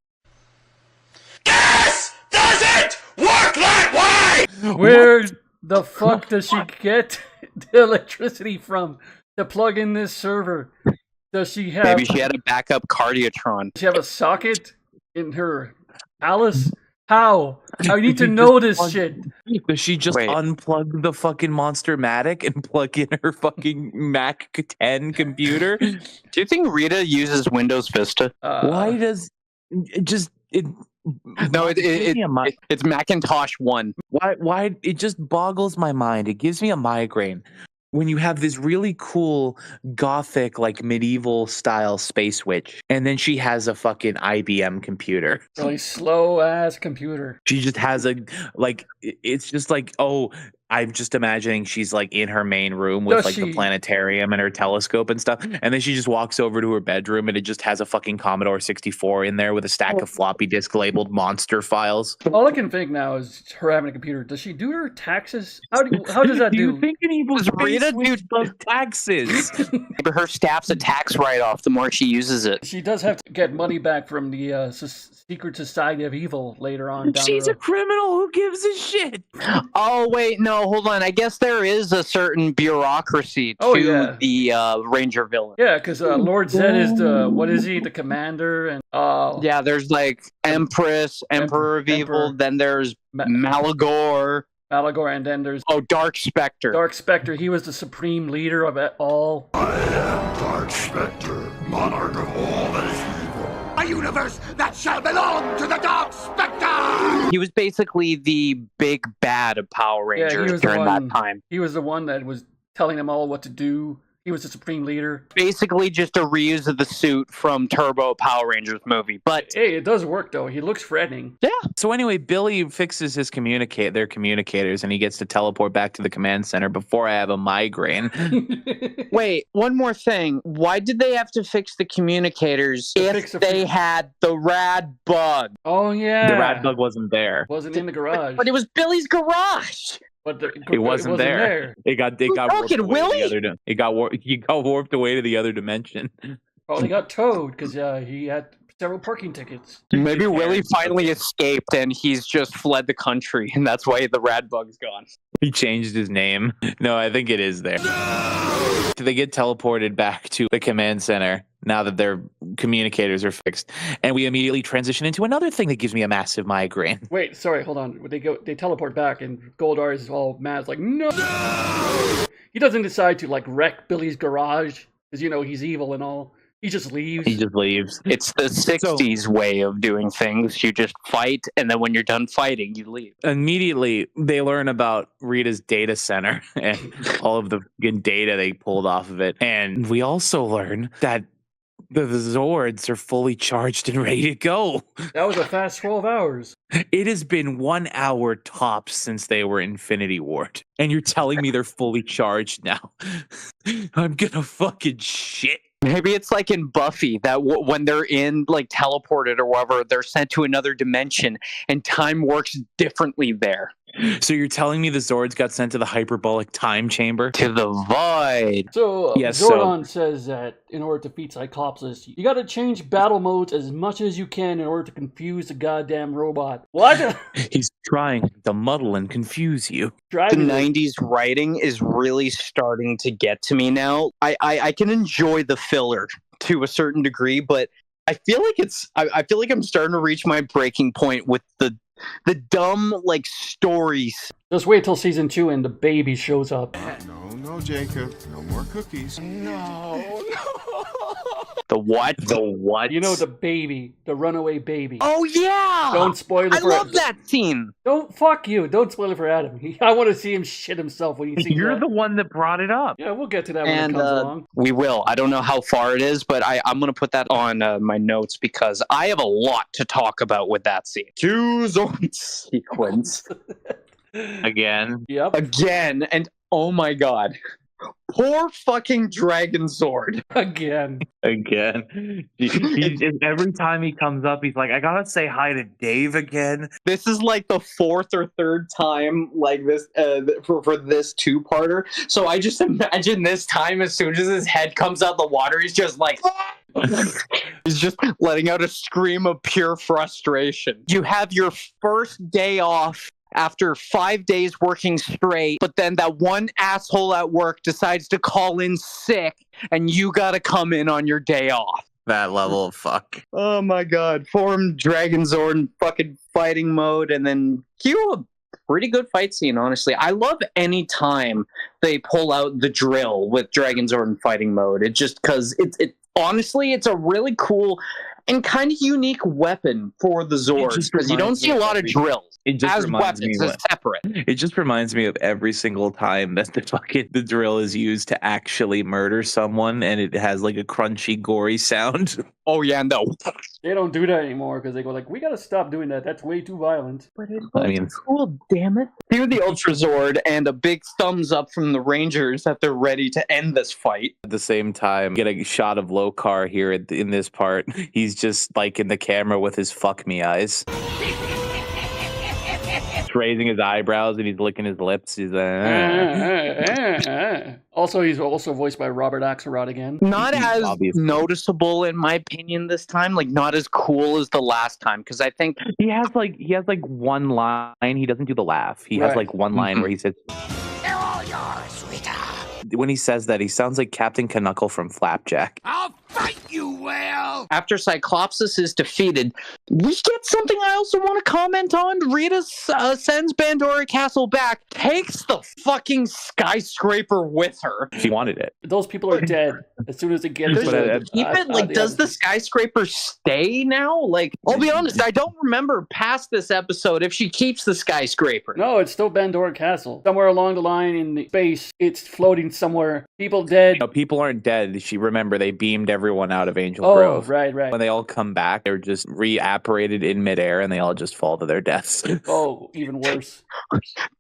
This doesn't work that way! Where the fuck does she get the electricity from to plug in this server? Does she have... Maybe she had a backup Cardiatron. Does she have a socket in her palace? How? I need to know this shit. Does she just unplug the fucking Monster-Matic and plug in her fucking Mac 10 computer? Do you think Rita uses Windows Vista? Why does... No, it's Macintosh 1. Why? It just boggles my mind. It gives me a migraine. When you have this really cool gothic, like medieval style space witch, and then she has a fucking IBM computer. Really slow ass computer. She just has it's just like, oh, I'm just imagining she's like in her main room with the planetarium and her telescope and stuff. And then she just walks over to her bedroom and it just has a fucking Commodore 64 in there with a stack of floppy disk labeled monster files. All I can think now is her having a computer. Does she do her taxes? How does that do? You think an evil Rita does taxes? But her staff's a tax write-off the more she uses it. She does have to get money back from the Secret Society of Evil later on. She's a criminal. Who gives a shit? Oh, wait, no. no, hold on. I guess there is a certain bureaucracy to the Ranger villain. Yeah, because Lord Zed is the, what is he, the commander? And yeah, there's like Empress, Emperor of Evil, then there's Malagor, and then there's... Oh, Dark Spectre. Dark Spectre, he was the supreme leader of it all. I am Dark Spectre, monarch of all that is evil. A universe that shall belong to the Dark Spectre! He was basically the big bad of Power Rangers during that time. He was the one that was telling them all what to do. He was the supreme leader. Basically just a reuse of the suit from Turbo Power Rangers movie. But hey, it does work though. He looks threatening. Yeah. So anyway, Billy fixes his their communicators, and he gets to teleport back to the command center before I have a migraine. Wait, one more thing. Why did they have to fix the communicators if they had the rad bug? Oh yeah. The rad bug wasn't there. Wasn't in the garage. But it was Billy's garage. But it wasn't there. It got warped away to the other. He got warped away to the other dimension. Oh, he got towed because he had several parking tickets. Maybe Willie finally escaped and he's just fled the country, and that's why the rad bug's gone. He changed his name. No, I think it is there. They get teleported back to the command center now that their communicators are fixed, and we immediately transition into another thing that gives me a massive migraine. Wait, sorry, hold on. They teleport back, and Goldar is all mad. It's like, no! He doesn't decide to like wreck Billy's garage because he's evil and all. He just leaves. It's the 60s way of doing things. You just fight, and then when you're done fighting, you leave. Immediately, they learn about Rita's data center and all of the data they pulled off of it. And we also learn that the Zords are fully charged and ready to go. That was a fast 12 hours. It has been 1 hour tops since they were Infinity Ward. And you're telling me they're fully charged now. I'm gonna fucking shit. Maybe it's like in Buffy that when they're in like teleported or whatever, they're sent to another dimension and time works differently there. So you're telling me the Zords got sent to the hyperbolic time chamber? To the void. So Zordon says that in order to defeat Cyclops, you gotta change battle modes as much as you can in order to confuse the goddamn robot. What? He's trying to muddle and confuse you. The 90s writing is really starting to get to me now. I can enjoy the filler to a certain degree, but I feel like I feel like I'm starting to reach my breaking point with the dumb like stories. Just wait till season 2 and the baby shows up. No, Jacob. No more cookies. No. The what? The what? The baby. The runaway baby. Oh, yeah! Don't spoil it for Adam. I love that scene. Fuck you. Don't spoil it for Adam. I want to see him shit himself when he sees You're the one that brought it up. Yeah, we'll get to that when it comes along. We will. I don't know how far it is, but I'm going to put that on my notes because I have a lot to talk about with that scene. 2 Zord sequence. Again. Yep. Again. And oh my god. Poor fucking DRAGONZORD. Again. Every time he comes up, he's like, I gotta say hi to Dave again. This is like the 4th or 3rd time like this for this 2-parter. So I just imagine this time as soon as his head comes out the water, he's just like... He's just letting out a scream of pure frustration. You have your first day off after 5 days working straight, but then that one asshole at work decides to call in sick, and you gotta come in on your day off. That level of fuck. Oh my god. Form DRAGONZORD in fucking fighting mode, and then cue a pretty good fight scene, honestly. I love any time they pull out the drill with DRAGONZORD in fighting mode. It just, because honestly, it's a really cool and kind of unique weapon for the Zords, because you don't see a lot of drills as weapons, as separate. It just reminds me of every single time that the drill is used to actually murder someone, and it has like a crunchy, gory sound. Oh yeah, no. They don't do that anymore because they go like, we gotta stop doing that. That's way too violent. But it's cool, damn it. Here's the Ultra Zord, and a big thumbs up from the Rangers that they're ready to end this fight. At the same time, get a shot of LOWKAR here in this part. He's just like in the camera with his fuck me eyes. raising his eyebrows and he's licking his lips. He's Also, he's also voiced by Robert Axelrod again. Not as Obviously. noticeable, in my opinion, this time. Like, not as cool as the last time, because I think he has like one line. He doesn't do the laugh. He has like one line where he says, They're all yours, sweetheart. when he says that, he sounds like Captain Knuckle from Flapjack. I'll fight you well. after Cyclopsis is defeated, we get something I also want to comment on. Rita sends Bandora Castle back, takes the fucking skyscraper with her. She wanted it. Those people are dead as soon as it gets Keep it, like, does the skyscracer stay now? Like, I'll be honest, I don't remember past this episode if she keeps the skyscraper. No, it's still Bandora Castle. Somewhere along the line in the space, it's floating somewhere. People dead. No, people aren't dead. Remember, they beamed everyone out of Angel Oh, Grove. right. When they all come back, they're just reapparated in midair, and they all just fall to their deaths. Oh, even worse.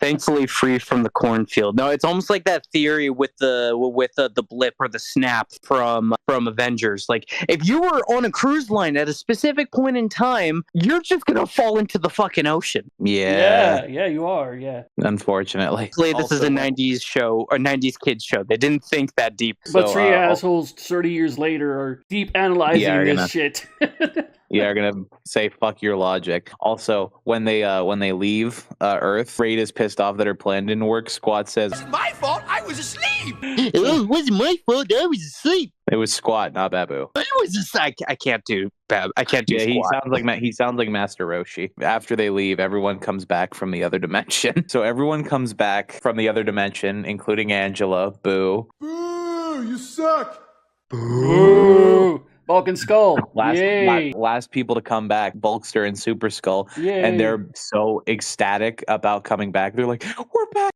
Thankfully free from the cornfield. No, it's almost like that theory with the blip or the snap from Avengers. Like, if you were on a cruise line at a specific point in time, you're just gonna fall into the fucking ocean. Yeah, you are. Yeah. Unfortunately, this is a '90s show or '90s kids show. They didn't think that deep. But three assholes 30 years later are deep analyzing this shit. Yeah, are gonna say fuck your logic. Also, when they leave Earth, Raid is pissed off that her plan didn't work. Squat says, It's my fault. I was asleep. It wasn't my fault. I was asleep. It was Squat, not Babu. It was just I can't do Bab. I can't do. Yeah, Squat. he sounds like Master Roshi. After they leave, everyone comes back from the other dimension. So everyone comes back from the other dimension, including Angela. Boo. Boo! You suck. Boo! Bulk and Skull. Last people to come back, Bulkster and Super Skull. Yay. And they're so ecstatic about coming back. They're like, we're back.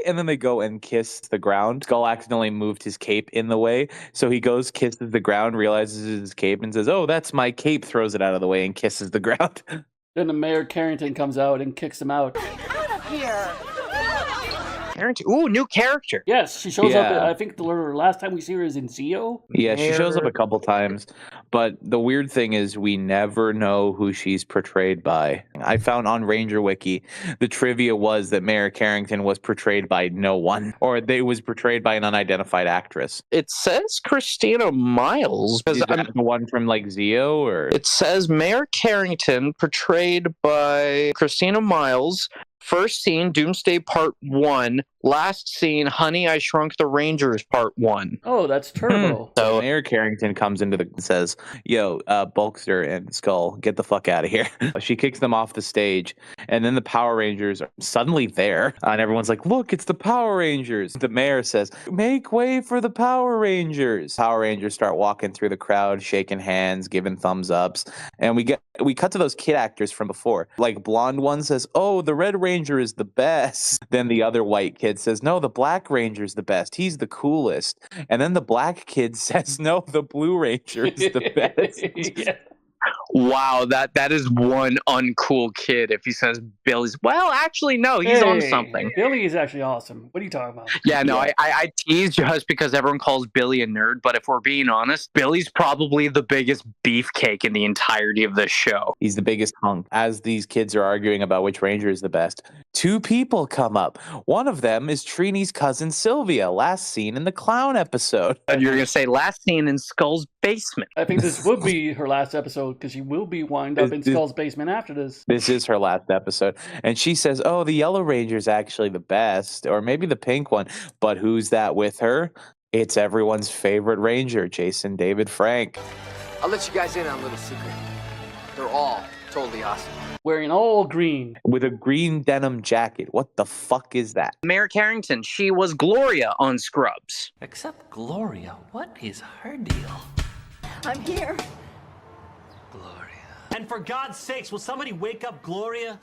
And then they go and kiss the ground. Skull accidentally moved his cape in the way. So he goes, kisses the ground, realizes it's his cape, and says, oh, that's my cape, throws it out of the way and kisses the ground. Then the Mayor Carrington comes out and kicks him out. Out of here. Ooh, new character. Yes, she shows up. I think the last time we see her is in Zeo. Yeah, she shows up a couple times. But the weird thing is we never know who she's portrayed by. I found on Ranger Wiki, the trivia was that Mayor Carrington was portrayed by no one. Or they was portrayed by an unidentified actress. It says Christina Miles. Is that the one from like Zeo? Or it says Mayor Carrington portrayed by Christina Miles. First scene, Doomsday Part 1. Last scene, Honey, I Shrunk the Rangers Part 1. Oh, that's Turbo. So Mayor Carrington comes into says, yo, Bulkster and Skull, get the fuck out of here. She kicks them off the stage, and then the Power Rangers are suddenly there, and everyone's like, look, it's the Power Rangers. The mayor says, make way for the Power Rangers. Power Rangers start walking through the crowd, shaking hands, giving thumbs ups, and we cut to those kid actors from before. Like, blonde one says, oh, the Red Ranger is the best. Then the other white kid says, no, the Black Ranger's the best. He's the coolest. And then the black kid says, no, the Blue Ranger is the best. Yeah. Wow, that is one uncool kid if he says Billy's. Well, actually, no, he's on something. Billy is actually awesome. What are you talking about? Yeah, no, I tease just because everyone calls Billy a nerd, but if we're being honest, Billy's probably the biggest beefcake in the entirety of this show. He's the biggest hunk. As these kids are arguing about which ranger is the best, two people come up. One of them is Trini's cousin Sylvia, last seen in the clown episode. And you're going to say last seen in Skull's basement. I think this would be her last episode because she will be wind up in Skull's basement after this. This is her last episode. And she says, oh, the Yellow Ranger's actually the best, or maybe the pink one. But who's that with her? It's everyone's favorite ranger, Jason David Frank. I'll let you guys in on a little secret. They're all totally awesome. Wearing all green. With a green denim jacket. What the fuck is that? Mayor Carrington, she was Gloria on Scrubs. Except Gloria, what is her deal? I'm here. Gloria. And for God's sakes, will somebody wake up Gloria?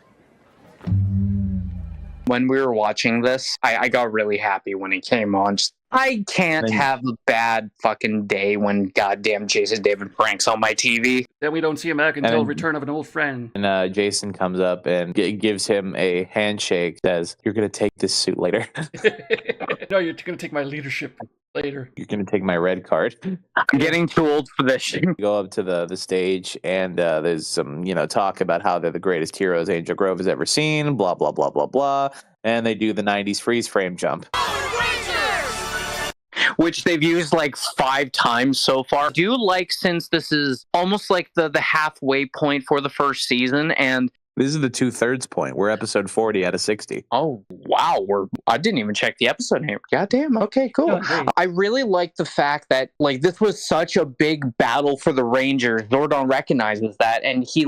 When we were watching this, I got really happy when he came on. I can't have a bad fucking day when goddamn Jason David Frank's on my TV. Then we don't see him back until Return of an Old Friend. And Jason comes up and gives him a handshake, says, you're going to take this suit later. No, you're going to take my leadership. Later. You're gonna take my red card. I'm getting too old for this shit. Go up to the stage, and there's some talk about how they're the greatest heroes Angel Grove has ever seen. Blah blah blah blah blah, and they do the '90s freeze frame jump, which they've used like 5 times so far. I do like, since this is almost like the halfway point for the first season, and this is the 2/3 point. We're episode 40 out of 60. Oh, wow. I didn't even check the episode name. Goddamn. Okay, cool. Oh, I really like the fact that, like, this was such a big battle for the Rangers. Zordon recognizes that, and he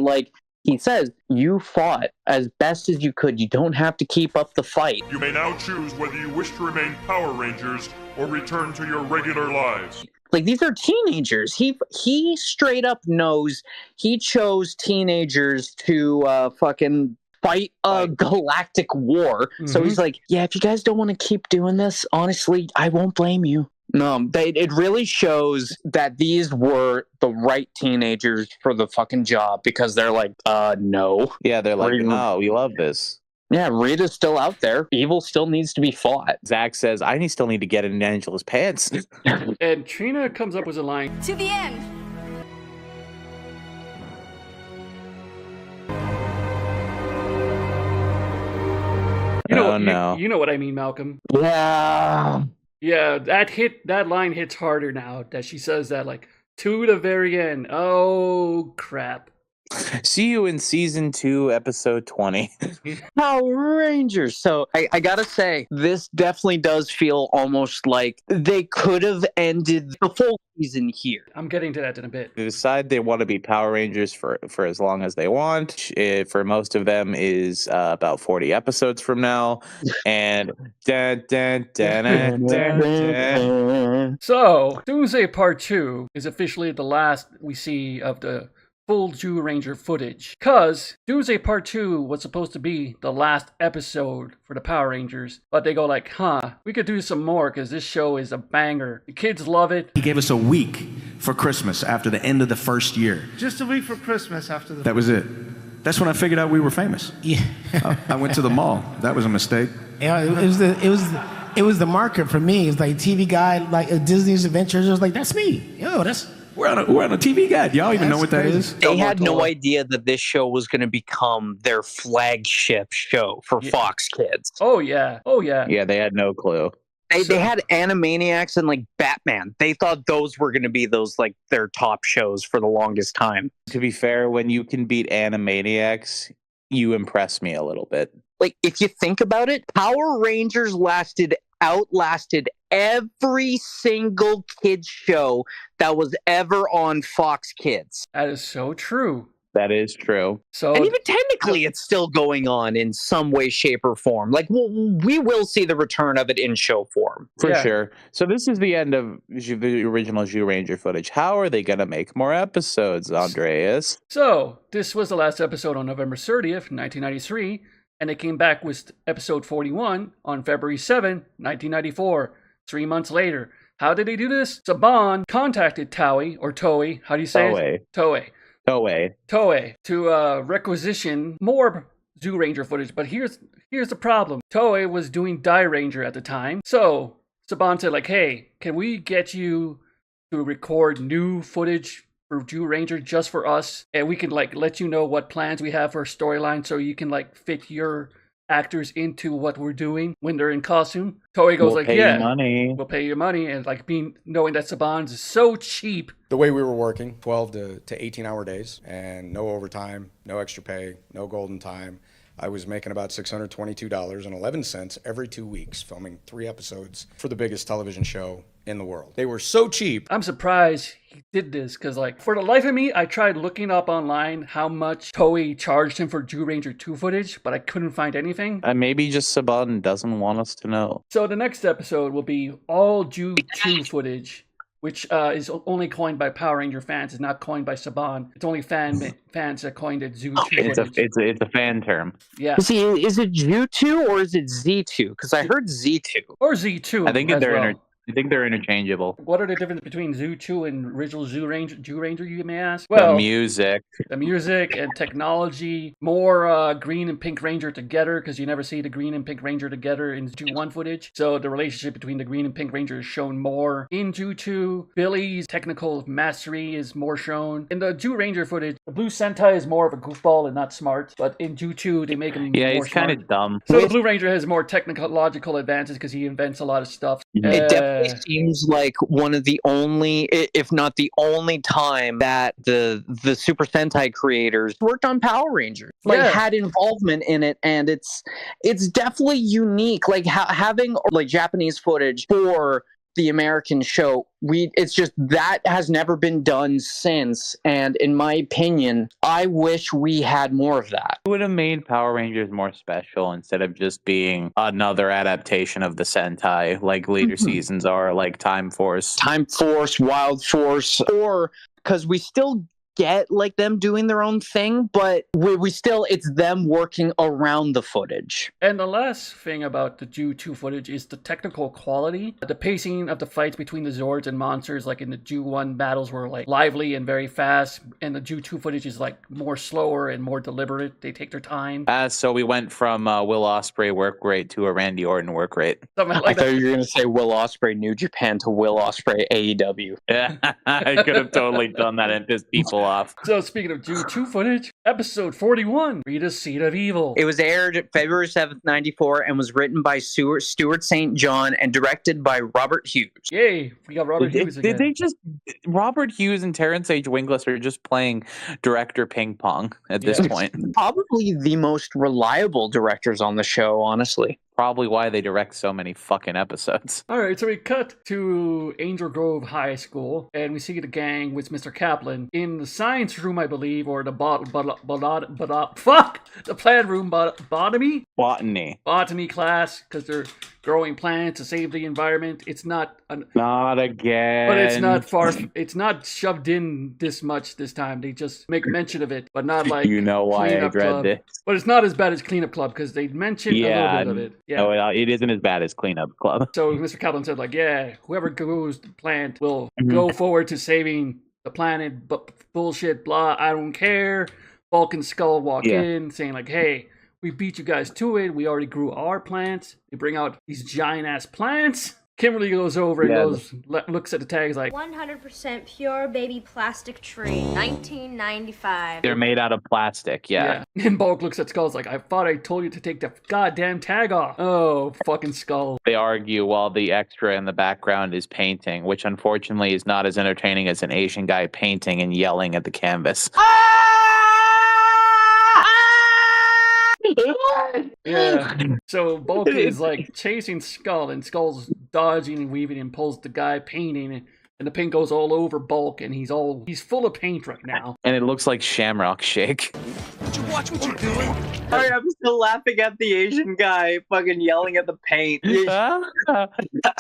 says, you fought as best as you could. You don't have to keep up the fight. You may now choose whether you wish to remain Power Rangers or return to your regular lives. Like, these are teenagers. He straight up knows he chose teenagers to fucking fight a galactic war. Mm-hmm. So he's like, yeah, if you guys don't want to keep doing this, honestly, I won't blame you. No, it really shows that these were the right teenagers for the fucking job, because they're like, no. Yeah, they're like, no, we love this. Yeah, Rita's still out there. Evil still needs to be fought. Zach says, I still need to get in Angela's pants. And Trina comes up with a line. To the end. You know what I mean, Malcolm. Yeah. Yeah, that line hits harder now that she says that, like, to the very end. Oh, crap. See you in season 2, episode 20. Power Rangers. So I gotta say, this definitely does feel almost like they could have ended the full season here. I'm getting to that in a bit. They decide they want to be Power Rangers for as long as they want. For most of them is about 40 episodes from now. And So, Doomsday Part 2 is officially the last we see of the full Jew Ranger footage, because Doomsday Part 2 was supposed to be the last episode for the Power Rangers, but they go like, we could do some more because this show is a banger. The kids love it. He gave us a week for Christmas after the end of the first year. Just a week for Christmas after the... That was it. That's when I figured out we were famous. Yeah. I went to the mall. That was a mistake. Yeah, it was the market for me. It's like TV Guide, like Disney's Adventures. It was like, that's me. Yo, that's... We're on a TV Guide. Y'all even know what that is? They had no idea that this show was going to become their flagship show for Fox Kids. Oh, yeah. Oh, yeah. Yeah, they had no clue. They had Animaniacs and, like, Batman. They thought those were going to be those, like, their top shows for the longest time. To be fair, when you can beat Animaniacs, you impress me a little bit. Like, if you think about it, Power Rangers outlasted every single kids show that was ever on Fox Kids. That is so true. That is true. And even technically, it's still going on in some way, shape, or form. Like, we will see the return of it in show form. For sure. So this is the end of the original Jew Ranger footage. How are they going to make more episodes, Andreas? So, this was the last episode on November 30th, 1993, and they came back with episode 41 on February 7, 1994, 3 months later. How did they do this? Saban contacted Toei, how do you say it? Toei, to requisition more Zoo Ranger footage. But here's the problem. Toei was doing Die Ranger at the time. So Saban said, like, hey, can we get you to record new footage for Jew Ranger just for us, and we can, like, let you know what plans we have for storyline, so you can, like, fit your actors into what we're doing when they're in costume. Toei goes, we'll like, yeah, we'll pay you money, and, like, knowing that Saban's is so cheap. The way we were working, 12 to 18-hour days, and no overtime, no extra pay, no golden time. I was making about $622.11 every 2 weeks, filming 3 episodes for the biggest television show in the world. They were so cheap. I'm surprised he did this, because, like, for the life of me, I tried looking up online how much Toei charged him for Jew Ranger 2 footage, but I couldn't find anything. Maybe just Saban doesn't want us to know. So the next episode will be all Jew 2 footage, which is only coined by Power Ranger fans. It's not coined by Saban. It's only fans that coined it Zoo 2 footage. It's a fan term. Yeah. Is it Jew 2 or is it Z2? Because I heard Z2. Or Z2. I think they're I think they're interchangeable. What are the differences between Zoo 2 and original Zoo Ranger, you may ask? The music. The music and technology. More Green and Pink Ranger together, because you never see the Green and Pink Ranger together in Zoo 1 footage. So the relationship between the Green and Pink Ranger is shown more in Zoo 2. Billy's technical mastery is more shown. In the Zoo Ranger footage, the Blue Sentai is more of a goofball and not smart. But in Zoo 2, they make him more he's kind of dumb. So the Blue Ranger has more technological advances because he invents a lot of stuff. It definitely seems like one of the only, if not the only time that the Super Sentai creators worked on Power Rangers, like had involvement in it, and it's definitely unique. Like having like Japanese footage for the American show, it's just that has never been done since, and in my opinion, I wish we had more of that. It would have made Power Rangers more special instead of just being another adaptation of the Sentai, like later seasons are, like Time Force, Wild Force, or because we still get like them doing their own thing, but we still, it's them working around the footage. And the last thing about the Jew 2 footage is the technical quality. The pacing of the fights between the Zords and monsters, like in the Jew 1 battles, were like lively and very fast, and the Jew 2 footage is like more slower and more deliberate. They take their time. So we went from Will Ospreay work rate to a Randy Orton work rate. Something I thought you were going to say Will Ospreay New Japan to Will Ospreay AEW. Yeah, I could have totally done that and pissed people off. So speaking of Jew 2 footage, episode 41, Rita's Seed of Evil. It was aired February 7th, 94, and was written by Stuart St. John and directed by Robert Hughes. Yay, we got Robert Hughes again. Did they just... Robert Hughes and Terrence H. Winkless are just playing director ping pong at this point. Probably the most reliable directors on the show, honestly. Probably why they direct so many fucking episodes. All right, so we cut to Angel Grove High School, and we see the gang with Mr. Kaplan in the science room, I believe, or the the plant room, botany class, because they're growing plants to save the environment. It's not not again, but it's not far. It's not shoved in this much this time. They just make mention of it, but not like you know why I read this. But it's not as bad as Cleanup Club because they mentioned a little bit of it. Yeah. No, it isn't as bad as Cleanup Club. So Mr. Kaplan said, like, whoever goes to the plant will go forward to saving the planet, but bullshit, blah, I don't care. Bulk and Skull walk in saying, like, hey, we beat you guys to it. We already grew our plants. They bring out these giant-ass plants. Kimberly goes over and looks at the tags like 100% pure baby plastic tree, 1995. They're made out of plastic, yeah. And Bulk looks at Skull's like, I thought I told you to take the goddamn tag off. Oh, fucking Skull. They argue while the extra in the background is painting, which unfortunately is not as entertaining as an Asian guy painting and yelling at the canvas. Yeah. So Bulk is like chasing Skull, and Skull's dodging and weaving and pulls the guy painting, and the paint goes all over Bulk, and he's full of paint right now. And it looks like Shamrock Shake. Would you watch what you're doing? Sorry, I'm still laughing at the Asian guy fucking yelling at the paint.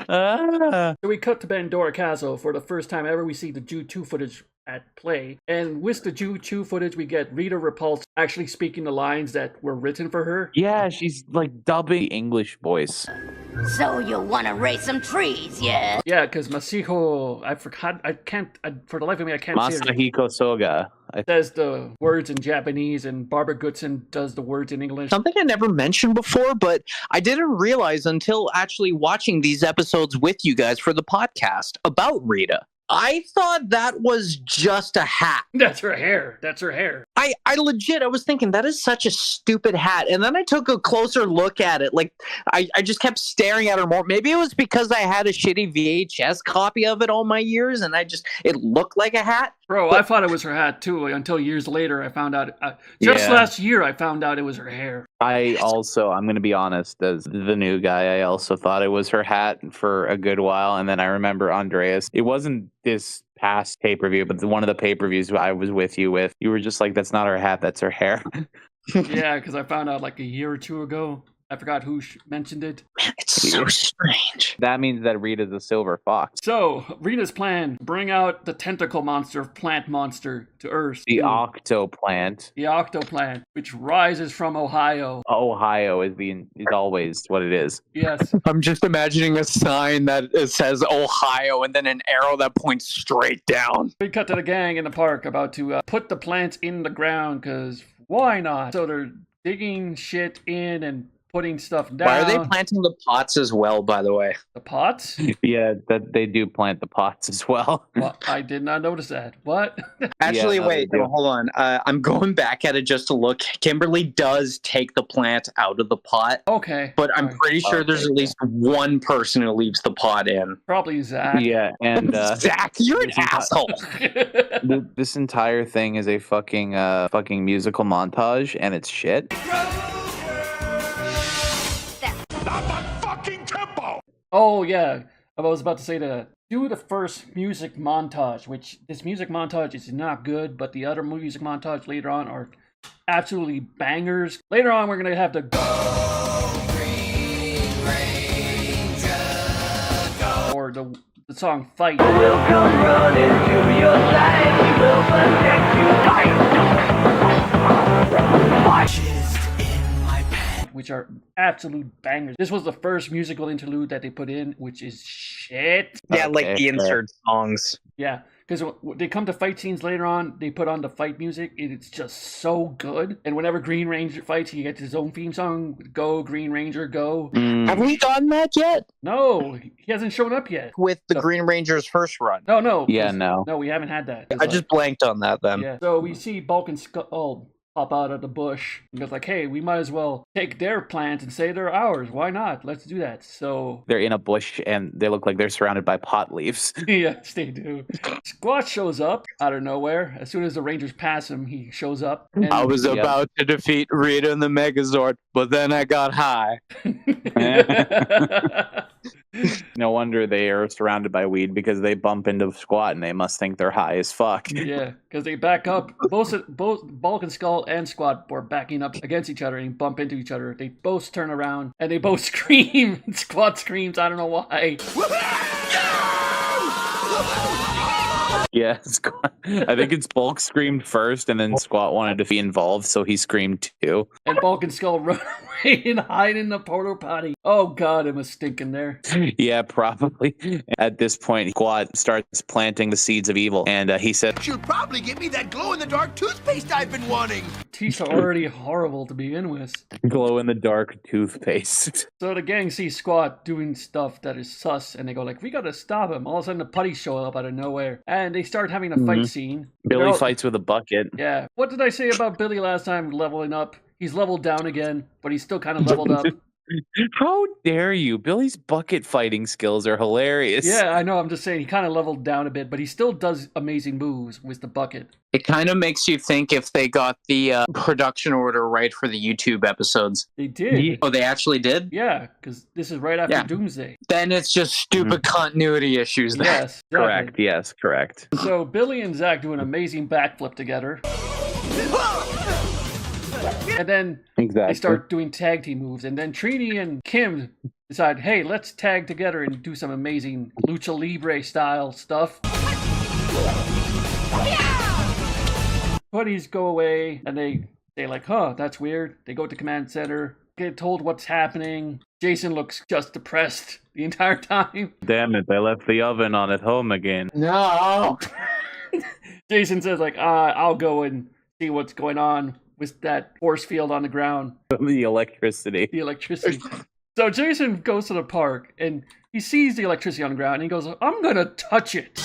So we cut to Pandora Castle. For the first time ever, we see the Jew 2 footage at play. And with the Jew 2 footage, we get Rita Repulse actually speaking the lines that were written for her. Yeah, she's like dubbing English voice. So you want to raise some trees, yeah? Yeah, because Masahiko, for the life of me, I can't say it. Masahiko Soga. Says the words in Japanese, and Barbara Goodson does the words in English. Something I never mentioned before, but I didn't realize until actually watching these episodes with you guys for the podcast about Rita. I thought that was just a hat. That's her hair. That's her hair. I was thinking that is such a stupid hat. And then I took a closer look at it. Like, I just kept staring at her more. Maybe it was because I had a shitty VHS copy of it all my years and it looked like a hat. Bro, I thought it was her hat too, until years later I found out. Last year I found out it was her hair. I'm going to be honest, as the new guy, I also thought it was her hat for a good while. And then I remember Andreas, it wasn't this past pay-per-view, but one of the pay-per-views I was with you with, you were just like, that's not her hat, that's her hair. Yeah, because I found out like a year or two ago. I forgot who mentioned it. It's so strange. That means that Rita's a silver fox. So, Rita's plan, bring out the tentacle monster, plant monster, to Earth. The octoplant. The octoplant, which rises from Ohio. Ohio is always what it is. Yes. I'm just imagining a sign that it says Ohio and then an arrow that points straight down. We cut to the gang in the park about to put the plants in the ground, because why not? So they're digging shit in and putting stuff down. Why are they planting the pots as well, by the way? The pots? Yeah, that they do plant the pots as well. Well, I did not notice that. What? Actually, Yeah, wait, no, hold on. I'm going back at it just to look. Kimberly does take the plant out of the pot. Okay. But I'm pretty sure there's at least one person who leaves the pot in. Probably Zach. Yeah, and Zach, you're an asshole. This entire thing is a fucking musical montage, and it's shit. Oh, yeah. I was about to say to do the first music montage, which this music montage is not good, but the other music montage later on are absolutely bangers. Later on, we're going to have the or the song Fight. We'll come running to your side. We will protect you. Which are absolute bangers. This was the first musical interlude that they put in, which is shit. Yeah, like the insert songs. Yeah, because they come to fight scenes later on, they put on the fight music, and it's just so good. And whenever Green Ranger fights, he gets his own theme song, Go Green Ranger, go. Have we gotten that yet? No, he hasn't shown up yet. With the Green Ranger's first run? No. Yeah, no. No, we haven't had that. I just blanked on that then. Yeah, so we see Bulk and Skull pop out of the bush and goes like, hey, we might as well take their plant and say they're ours. Why not? Let's do that. So they're in a bush and they look like they're surrounded by pot leaves. Yes, they do. Squat shows up out of nowhere. As soon as the Rangers pass him, he shows up. And I was about to defeat Rita and the Megazord, but then I got high. No wonder they are surrounded by weed, because they bump into Squat and they must think they're high as fuck. Yeah, because they back up. Both Bulk and Skull and Squat were backing up against each other and bump into each other. They both turn around and they both scream. Squat screams, I don't know why. Yeah, I think it's Bulk screamed first, and then Squat wanted to be involved, so he screamed too. And Bulk and Skull run away and hide in the porta potty. Oh god, it must stink in there. Yeah, probably. At this point, Squat starts planting the seeds of evil, and he said, She'll probably get me that glow-in-the-dark toothpaste I've been wanting. Teeth are already horrible to begin with. glow-in-the-dark toothpaste. So the gang sees Squat doing stuff that is sus, and they go like, we gotta stop him. All of a sudden the putties show up out of nowhere, and they start having a fight scene. Billy fights with a bucket. Yeah. What did I say about Billy last time leveling up? He's leveled down again, but he's still kind of leveled up. How dare you? Billy's bucket fighting skills are hilarious. Yeah, I know. I'm just saying he kind of leveled down a bit, but he still does amazing moves with the bucket. It kind of makes you think if they got the production order right for the YouTube episodes. They did. Yeah. Oh, they actually did? Yeah, because this is right after Doomsday. Then it's just stupid continuity issues. Then. Yes. Exactly. Correct. Yes, correct. So Billy and Zach do an amazing backflip together. And then they start doing tag team moves. And then Trini and Kim decide, hey, let's tag together and do some amazing Lucha Libre style stuff. Putties go away and they like, huh, that's weird. They go to command center, get told what's happening. Jason looks just depressed the entire time. Damn it, I left the oven on at home again. No. Jason says like, I'll go and see what's going on with that force field on the ground. The electricity. The electricity. So Jason goes to the park and he sees the electricity on the ground and he goes, I'm gonna touch it.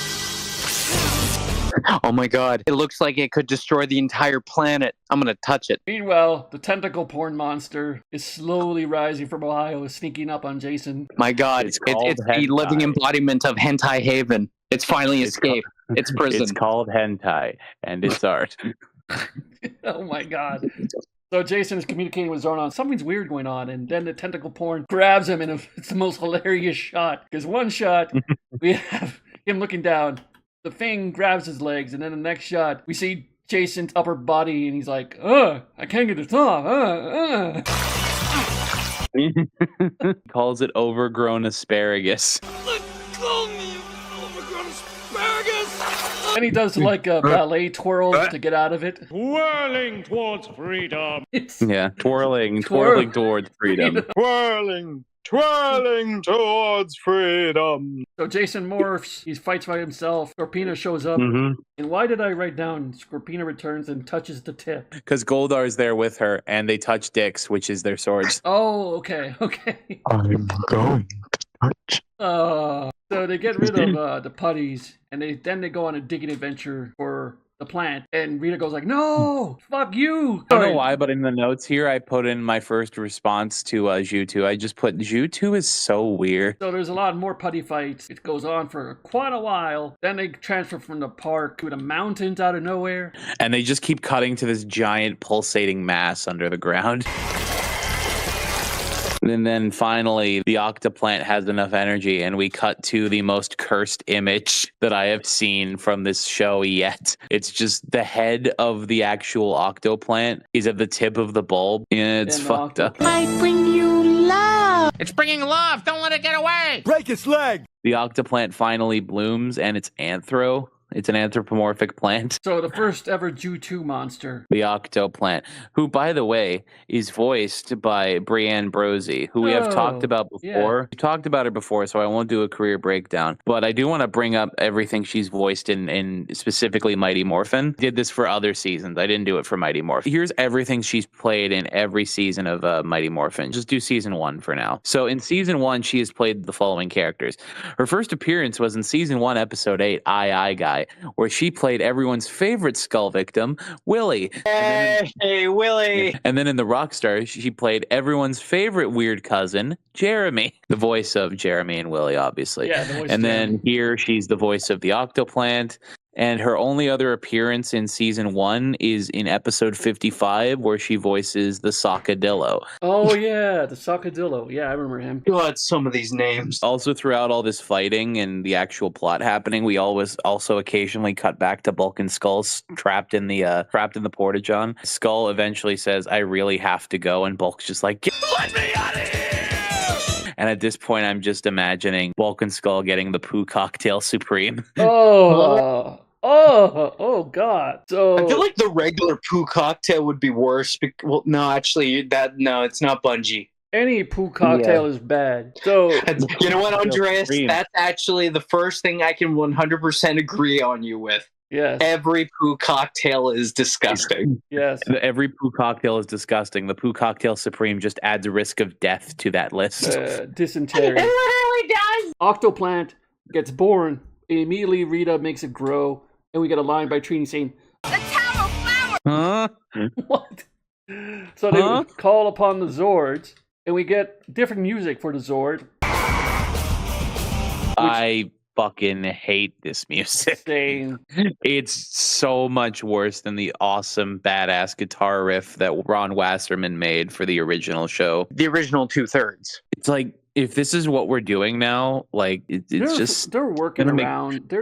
Oh my god, it looks like it could destroy the entire planet. I'm gonna touch it. Meanwhile, the tentacle porn monster is slowly rising from Ohio, sneaking up on Jason. My god, it's the living embodiment of Hentai Haven. It's finally escaped. It's prison. It's called hentai, and it's art. Oh my god. So Jason is communicating with Zordon. Something's weird going on, and then the tentacle porn grabs him, and it's the most hilarious shot. Because one shot, we have him looking down, the thing grabs his legs, and then the next shot, we see Jason's upper body, and he's like, I can't get this off, Calls it overgrown asparagus. And he does like a ballet twirl to get out of it. Whirling towards freedom. Yeah, twirling towards freedom. Twirling towards freedom. So Jason morphs, he fights by himself, Scorpina shows up, Mhm. and why did I write down Scorpina returns and touches the tip? Because Goldar's there with her, and they touch dicks, which is their swords. Oh, okay. I'm going to touch. So they get rid of the putties, and then they go on a digging adventure for the plant, and Rita goes like, "No, fuck you." I don't know why, but in the notes here, I put in my first response to Zhu2. I just put, Zhu2 is so weird. So there's a lot more putty fights. It goes on for quite a while. Then they transfer from the park to the mountains out of nowhere. And they just keep cutting to this giant pulsating mass under the ground. And then finally, the octoplant has enough energy, and we cut to the most cursed image that I have seen from this show yet. It's just the head of the actual octoplant is at the tip of the bulb. Yeah, it's fucked up. I bring you love. It's bringing love. Don't let it get away. Break its leg. The octoplant finally blooms, and it's anthro. It's an anthropomorphic plant. So the first ever Zhu2 monster. The octoplant, who, by the way, is voiced by Brianne Brozey, who we have talked about before. yeah. We've talked about her before, so I won't do a career breakdown. But I do want to bring up everything she's voiced in specifically Mighty Morphin. Did this for other seasons. I didn't do it for Mighty Morphin. Here's everything she's played in every season of Mighty Morphin. Just do season 1 for now. So in season 1, she has played the following characters. Her first appearance was in season 1, episode 8, I Guy, where she played everyone's favorite skull victim, Willie. Hey, Willie. And then in The Rockstar, she played everyone's favorite weird cousin, Jeremy. The voice of Jeremy and Willie, obviously. Yeah, the voice and of then Jeremy. here she's the voice of the octoplant. And her only other appearance in season 1 is in episode 55, where she voices the Sockadillo. Oh yeah, the Sockadillo. Yeah, I remember him. God, some of these names. Also, throughout all this fighting and the actual plot happening, we always also occasionally cut back to Bulk and Skull trapped in the porta-john. Skull eventually says, "I really have to go," and Bulk's just like, "Let me out of here!" And at this point, I'm just imagining Bulk and Skull getting the poo cocktail supreme. Oh God! So I feel like the regular poo cocktail would be worse. Well, no, actually, it's not Bungie. Any poo cocktail is bad. So You know what, Andreas? That's actually the first thing I can 100% agree on you with. Yes. Every poo cocktail is disgusting. Yes. Every poo cocktail is disgusting. The poo cocktail supreme just adds a risk of death to that list. Dysentery. It literally does. Octoplant gets born. Immediately, Rita makes it grow, and we get a line by Trini saying, The Tower of Flower. Huh? "What?" So they call upon the Zords, and we get different music for the Zord. I fucking hate this music. Same. It's so much worse than the awesome badass guitar riff that Ron Wasserman made for the original show. The original 2/3. It's like, if this is what we're doing now, like They're working around.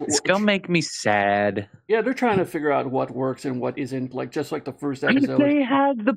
It's gonna make me sad. Yeah, they're trying to figure out what works and what isn't. Like just like the first episode. They had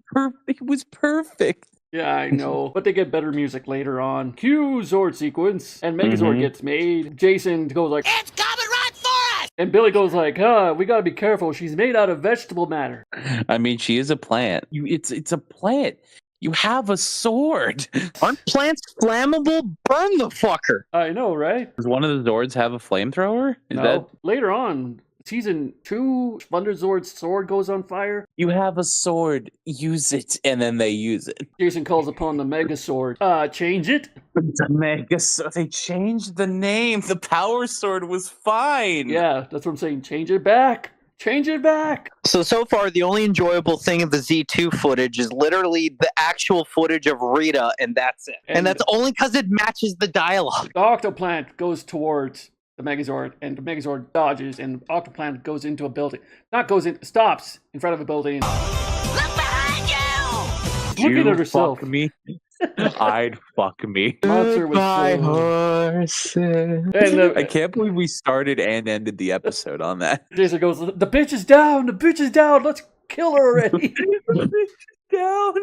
it was perfect. Yeah, I know. But they get better music later on. Cue Zord sequence, and Megazord gets made. Jason goes like, It's coming right for us! and Billy goes like, we gotta be careful. She's made out of vegetable matter. I mean, she is a plant. It's a plant. You have a sword. Aren't plants flammable? Burn the fucker. I know, right? Does one of the Zords have a flamethrower? No. Later on, season 2, Thunderzord's sword goes on fire. You have a sword, use it, and then they use it. Jason calls upon the Megazord. Change it? The Megazord. They changed the name. The Power Sword was fine. Yeah, that's what I'm saying. Change it back. Change it back. So far, the only enjoyable thing of the Z2 footage is literally the actual footage of Rita, and that's it. And that's only because it matches the dialogue. The Octoplant goes towards the Megazord, and the Megazord dodges, and the Octoplant goes into a building. Stops in front of a building. Look behind you! Looking at herself. Fuck me. I'd fuck me. Monster was horses. And I can't believe we started and ended the episode on that. Jason goes, the bitch is down, the bitch is down, let's kill her already. Down.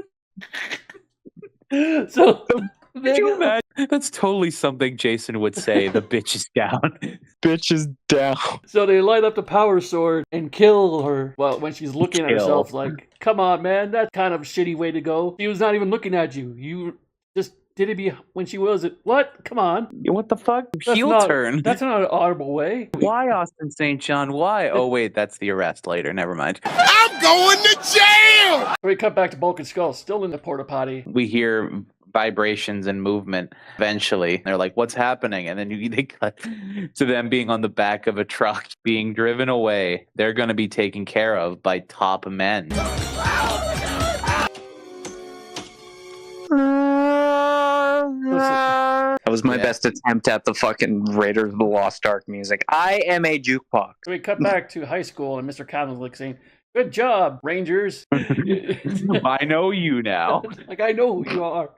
So Could you imagine? That's totally something Jason would say. The bitch is down. Bitch is down. So they light up the power sword and kill her. Well, when she's looking at herself, like, come on, man, that's kind of a shitty way to go. She was not even looking at you. You just did it when she was it. What? Come on. What the fuck? Heel turn. That's not an audible way. Why Austin St. John? Why? Oh wait, that's the arrest later. Never mind. I'm going to jail! We cut back to Bulk and Skull, still in the porta potty. We hear vibrations and movement eventually. They're like, what's happening? And then they cut to them being on the back of a truck being driven away. They're going to be taken care of by top men. That was my best attempt at the fucking Raiders of the Lost Ark music. I am a jukebox. So we cut back to high school, and Mr. Kaplan's like saying, good job, Rangers. I know you now. Like, I know who you are.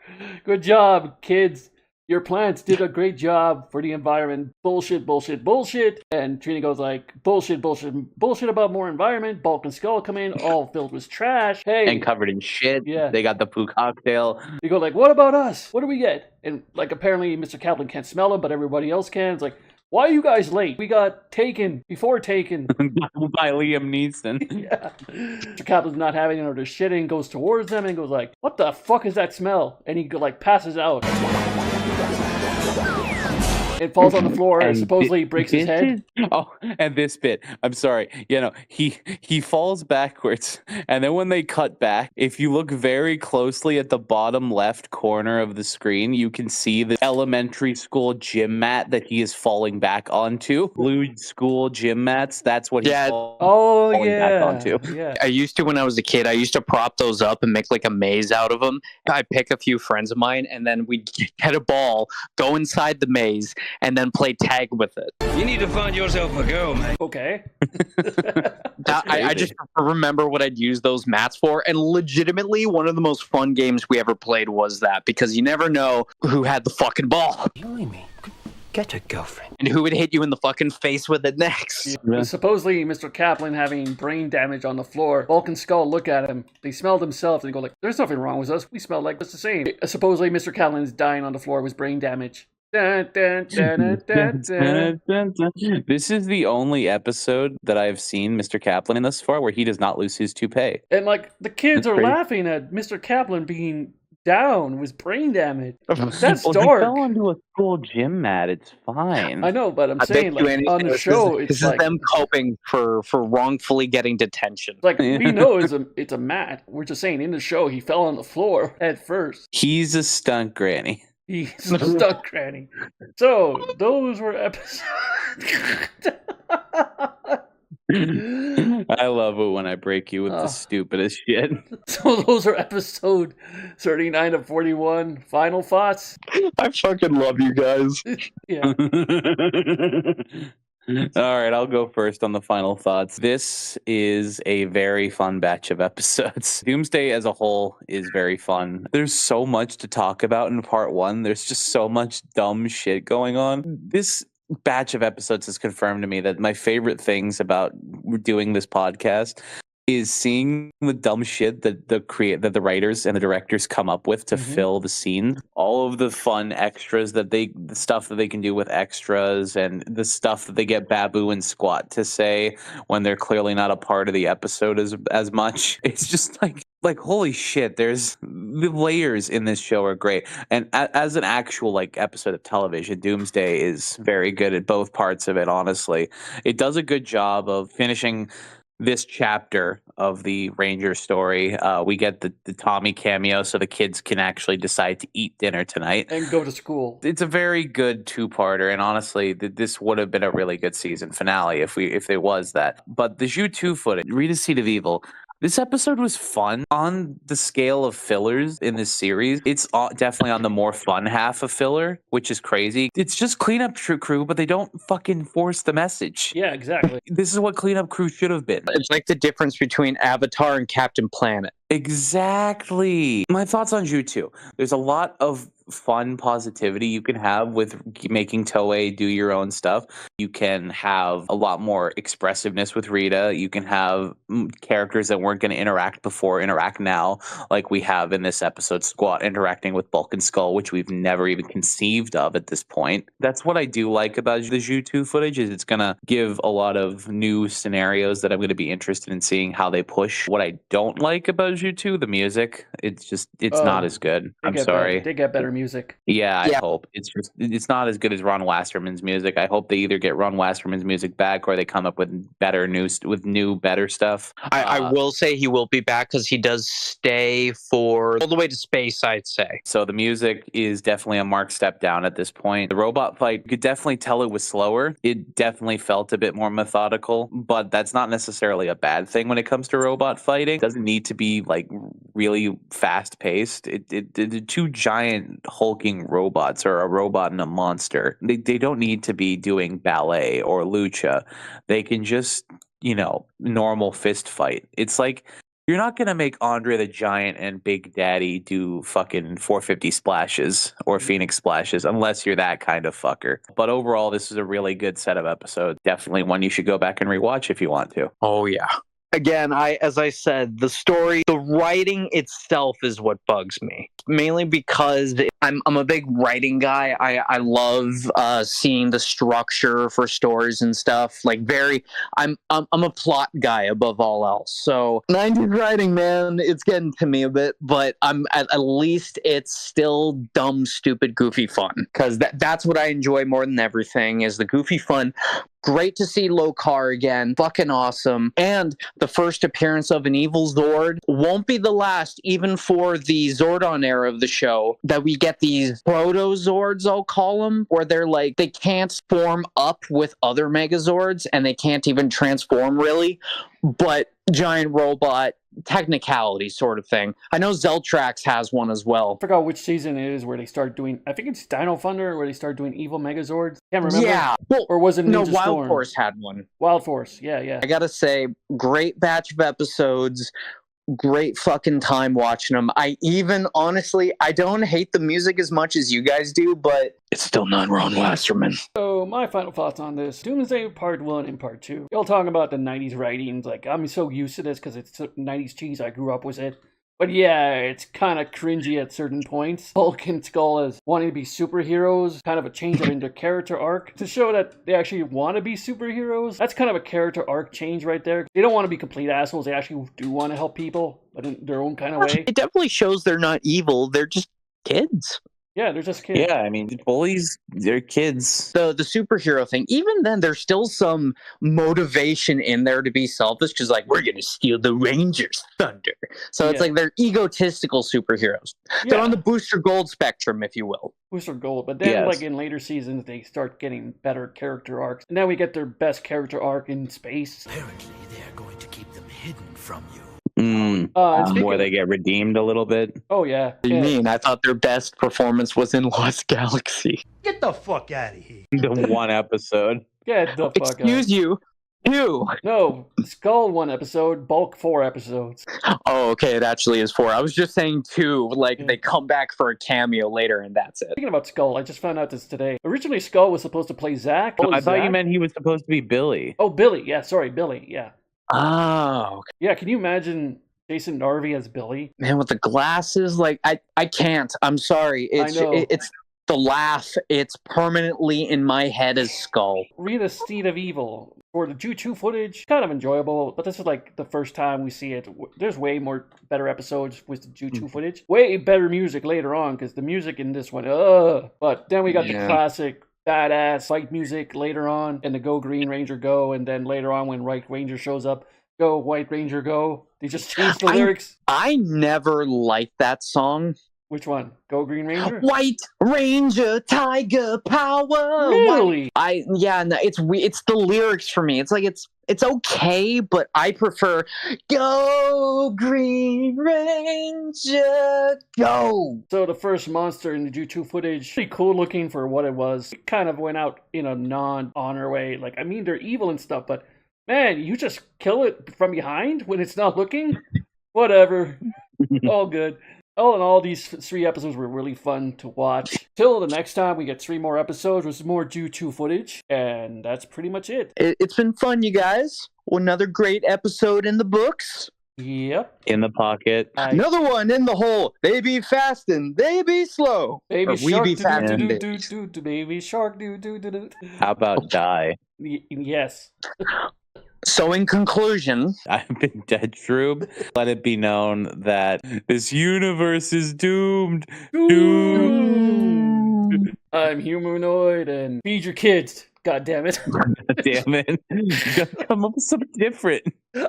Good job, kids. Your plants did a great job for the environment. Bullshit, bullshit, bullshit. And Trina goes like, bullshit, bullshit, bullshit about more environment. Bulk and Skull come in, all filled with trash. Hey. And covered in shit. Yeah. They got the poo cocktail. You go like, what about us? What do we get? And like, apparently Mr. Kaplan can't smell them, but everybody else can. It's like, why are you guys late? We got taken before Taken. By Liam Neeson. Yeah. Mr. Kaplan's not having it or they're shitting, goes towards them and goes like, what the fuck is that smell? And he like passes out. It falls on the floor and supposedly breaks his head. Oh, and this bit. I'm sorry. You know, he falls backwards. And then when they cut back, if you look very closely at the bottom left corner of the screen, you can see the elementary school gym mat that he is falling back onto. Blue school gym mats. That's what he's falling back onto. Yeah. I used to, when I was a kid, I used to prop those up and make like a maze out of them. I'd pick a few friends of mine and then we'd get a ball, go inside the maze, and then play tag with it. You need to find yourself a girl, man. Okay. I just remember what I'd use those mats for, and legitimately one of the most fun games we ever played was that, because you never know who had the fucking ball. You and me. Get a girlfriend. And who would hit you in the fucking face with it next. Yeah. Supposedly Mr. Kaplan having brain damage on the floor. Bulk and Skull look at him. They smell themselves and they go like, there's nothing wrong with us. We smell like it's the same. Supposedly Mr. Kaplan is dying on the floor with brain damage. Dun, dun, dun, dun, dun, dun. This is the only episode that I've seen Mr. Kaplan in thus far where he does not lose his toupee. And like the kids are laughing at Mr. Kaplan being down with brain damage. That's well, dark. He fell onto a school gym mat. It's fine. I know, but I'm saying like on the show, this it's like is them coping for wrongfully getting detention. Like we know it's a mat. We're just saying in the show he fell on the floor at first. He's a stunt granny. He's a stunt granny. So those were episodes. I love it when I break you with the stupidest shit. So those are episode 39 of 41. Final thoughts? I fucking love you guys. Yeah. All right, I'll go first on the final thoughts. This is a very fun batch of episodes. Doomsday as a whole is very fun. There's so much to talk about in part one. There's just so much dumb shit going on. This batch of episodes has confirmed to me that my favorite things about doing this podcast is seeing the dumb shit that the writers and the directors come up with to fill the scene. All of the fun extras the stuff that they can do with extras, and the stuff that they get Babu and Squat to say when they're clearly not a part of the episode as much. It's just like holy shit, there's the layers in this show are great. And as an actual like episode of television, Doomsday is very good at both parts of it, honestly. It does a good job of finishing this chapter of the Ranger story. We get the Tommy cameo so the kids can actually decide to eat dinner tonight. And go to school. It's a very good two-parter, and honestly, this would have been a really good season finale if there was that. But the Zhu 2 footage, Rita's Seed of Evil, this episode was fun. On the scale of fillers in this series, it's definitely on the more fun half of filler, which is crazy. It's just cleanup crew, but they don't fucking force the message. Yeah, exactly. This is what cleanup crew should have been. It's like the difference between Avatar and Captain Planet. Exactly. My thoughts on Jutsu. There's a lot of fun positivity you can have with making Toei do your own stuff. You can have a lot more expressiveness with Rita. You can have characters that weren't going to interact before interact now, like we have in this episode, Squat interacting with Bulk and Skull, which we've never even conceived of at this point. That's what I do like about the Jutsu footage, is it's going to give a lot of new scenarios that I'm going to be interested in seeing how they push. What I don't like about Jutsu, the music, it's not as good. I'm sorry. They get better music. Yeah, I hope. It's not as good as Ron Wasserman's music. I hope they either get Ron Wasserman's music back or they come up with better stuff. I will say he will be back because he does stay for all the way to space, I'd say. So the music is definitely a marked step down at this point. The robot fight, you could definitely tell it was slower. It definitely felt a bit more methodical, but that's not necessarily a bad thing when it comes to robot fighting. It doesn't need to be like really fast paced. The two giant hulking robots, or a robot and a monster, they don't need to be doing ballet or lucha. They can just, normal fist fight. It's like, you're not going to make Andre the Giant and Big Daddy do fucking 450 splashes or Phoenix splashes unless you're that kind of fucker. But overall, this is a really good set of episodes. Definitely one you should go back and rewatch if you want to. Oh, yeah. Again, as I said, the story, the writing itself is what bugs me. Mainly because I'm a big writing guy. I love seeing the structure for stories and stuff. Like I'm a plot guy above all else. So 90s writing, man, it's getting to me a bit. But at least it's still dumb, stupid, goofy fun. Because that's what I enjoy more than everything, is the goofy fun. Great to see LOKKAR again. Fucking awesome. And the first appearance of an evil Zord won't be the last, even for the Zordon era of the show, that we get these proto-Zords, I'll call them, where they're like, they can't form up with other Megazords, and they can't even transform, really. But giant robot technicality sort of thing. I know Zeltrax has one as well. I forgot which season it is where they start doing, I think it's Dino Thunder, where they start doing evil Megazords. Can't remember. Yeah. Well, or was it Ninja Wild Storm? Force had one. Wild Force, yeah. I gotta say, great batch of episodes. Great fucking time watching them. Honestly, I don't hate the music as much as you guys do, but it's still not Ron Wasserman. So my final thoughts on this: Doomsday Part 1 and Part 2. Y'all talking about the 90s writings, like, I'm so used to this because it's 90s cheese, I grew up with it. But yeah, it's kind of cringy at certain points. Bulk and Skull as wanting to be superheroes, kind of a change in their character arc to show that they actually want to be superheroes. That's kind of a character arc change right there. They don't want to be complete assholes. They actually do want to help people, but in their own kind of way. It definitely shows they're not evil. They're just kids. Yeah, they're just kids. Yeah, I mean, bullies, they're kids. The superhero thing, even then, there's still some motivation in there to be selfish, because, like, we're going to steal the Rangers' thunder. So it's like they're egotistical superheroes. Yeah. They're on the Booster Gold spectrum, if you will. Booster Gold. But then, like, in later seasons, they start getting better character arcs. And now we get their best character arc in space. Apparently, they're going to keep them hidden from you. Where they get redeemed a little bit. Oh, yeah. What do you mean? I thought their best performance was in Lost Galaxy. Get the fuck out of here. The one episode. Get the fuck out. Excuse you. 2. No, Skull 1 episode, Bulk 4 episodes. Oh, okay, it actually is 4. I was just saying 2, like they come back for a cameo later and that's it. Speaking about Skull, I just found out this today. Originally, Skull was supposed to play Zack. I thought you meant he was supposed to be Billy. Oh, Billy. Yeah, sorry, Billy. Yeah. Oh, okay. Yeah, can you imagine Jason Narvi as Billy? Man, with the glasses, like, I can't. I'm sorry. It's the laugh. It's permanently in my head as Skull. Rita's Seed of Evil. For the Jutsu footage, kind of enjoyable, but this is like the first time we see it. There's way more better episodes with the Jutsu footage. Way better music later on, because the music in this one, But then we got the classic badass fight music later on, and the Go Green Ranger Go, and then later on when White Ranger shows up, Go White Ranger Go. They just changed the lyrics. I never liked that song. Which one? Go Green Ranger? White Ranger, Tiger Power. Really? It's the lyrics for me. It's like it's okay, but I prefer Go Green Ranger, go. So the first monster in the Jutsu footage, pretty cool looking for what it was. It kind of went out in a non-honor way. Like, I mean, they're evil and stuff, but man, you just kill it from behind when it's not looking? Whatever. All good. All in all, these 3 episodes were really fun to watch. Till the next time, we get 3 more episodes with some more Ju-2 footage, and that's pretty much it. It's been fun, you guys. Another great episode in the books. Yep. In the pocket. Another one in the hole. They be fast and they be slow. Baby Or shark, we be fast and baby shark, do. How about die? Yes. So in conclusion, I've been dead, Shroob. Let it be known that this universe is doomed. Doomed. I'm humanoid and feed your kids. God damn it. Damn it. You gotta come up with something different.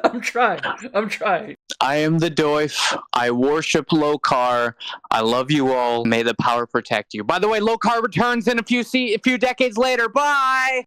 I'm trying. I am the Doif. I worship LOKKAR. I love you all. May the power protect you. By the way, LOKKAR returns in a few decades later. Bye!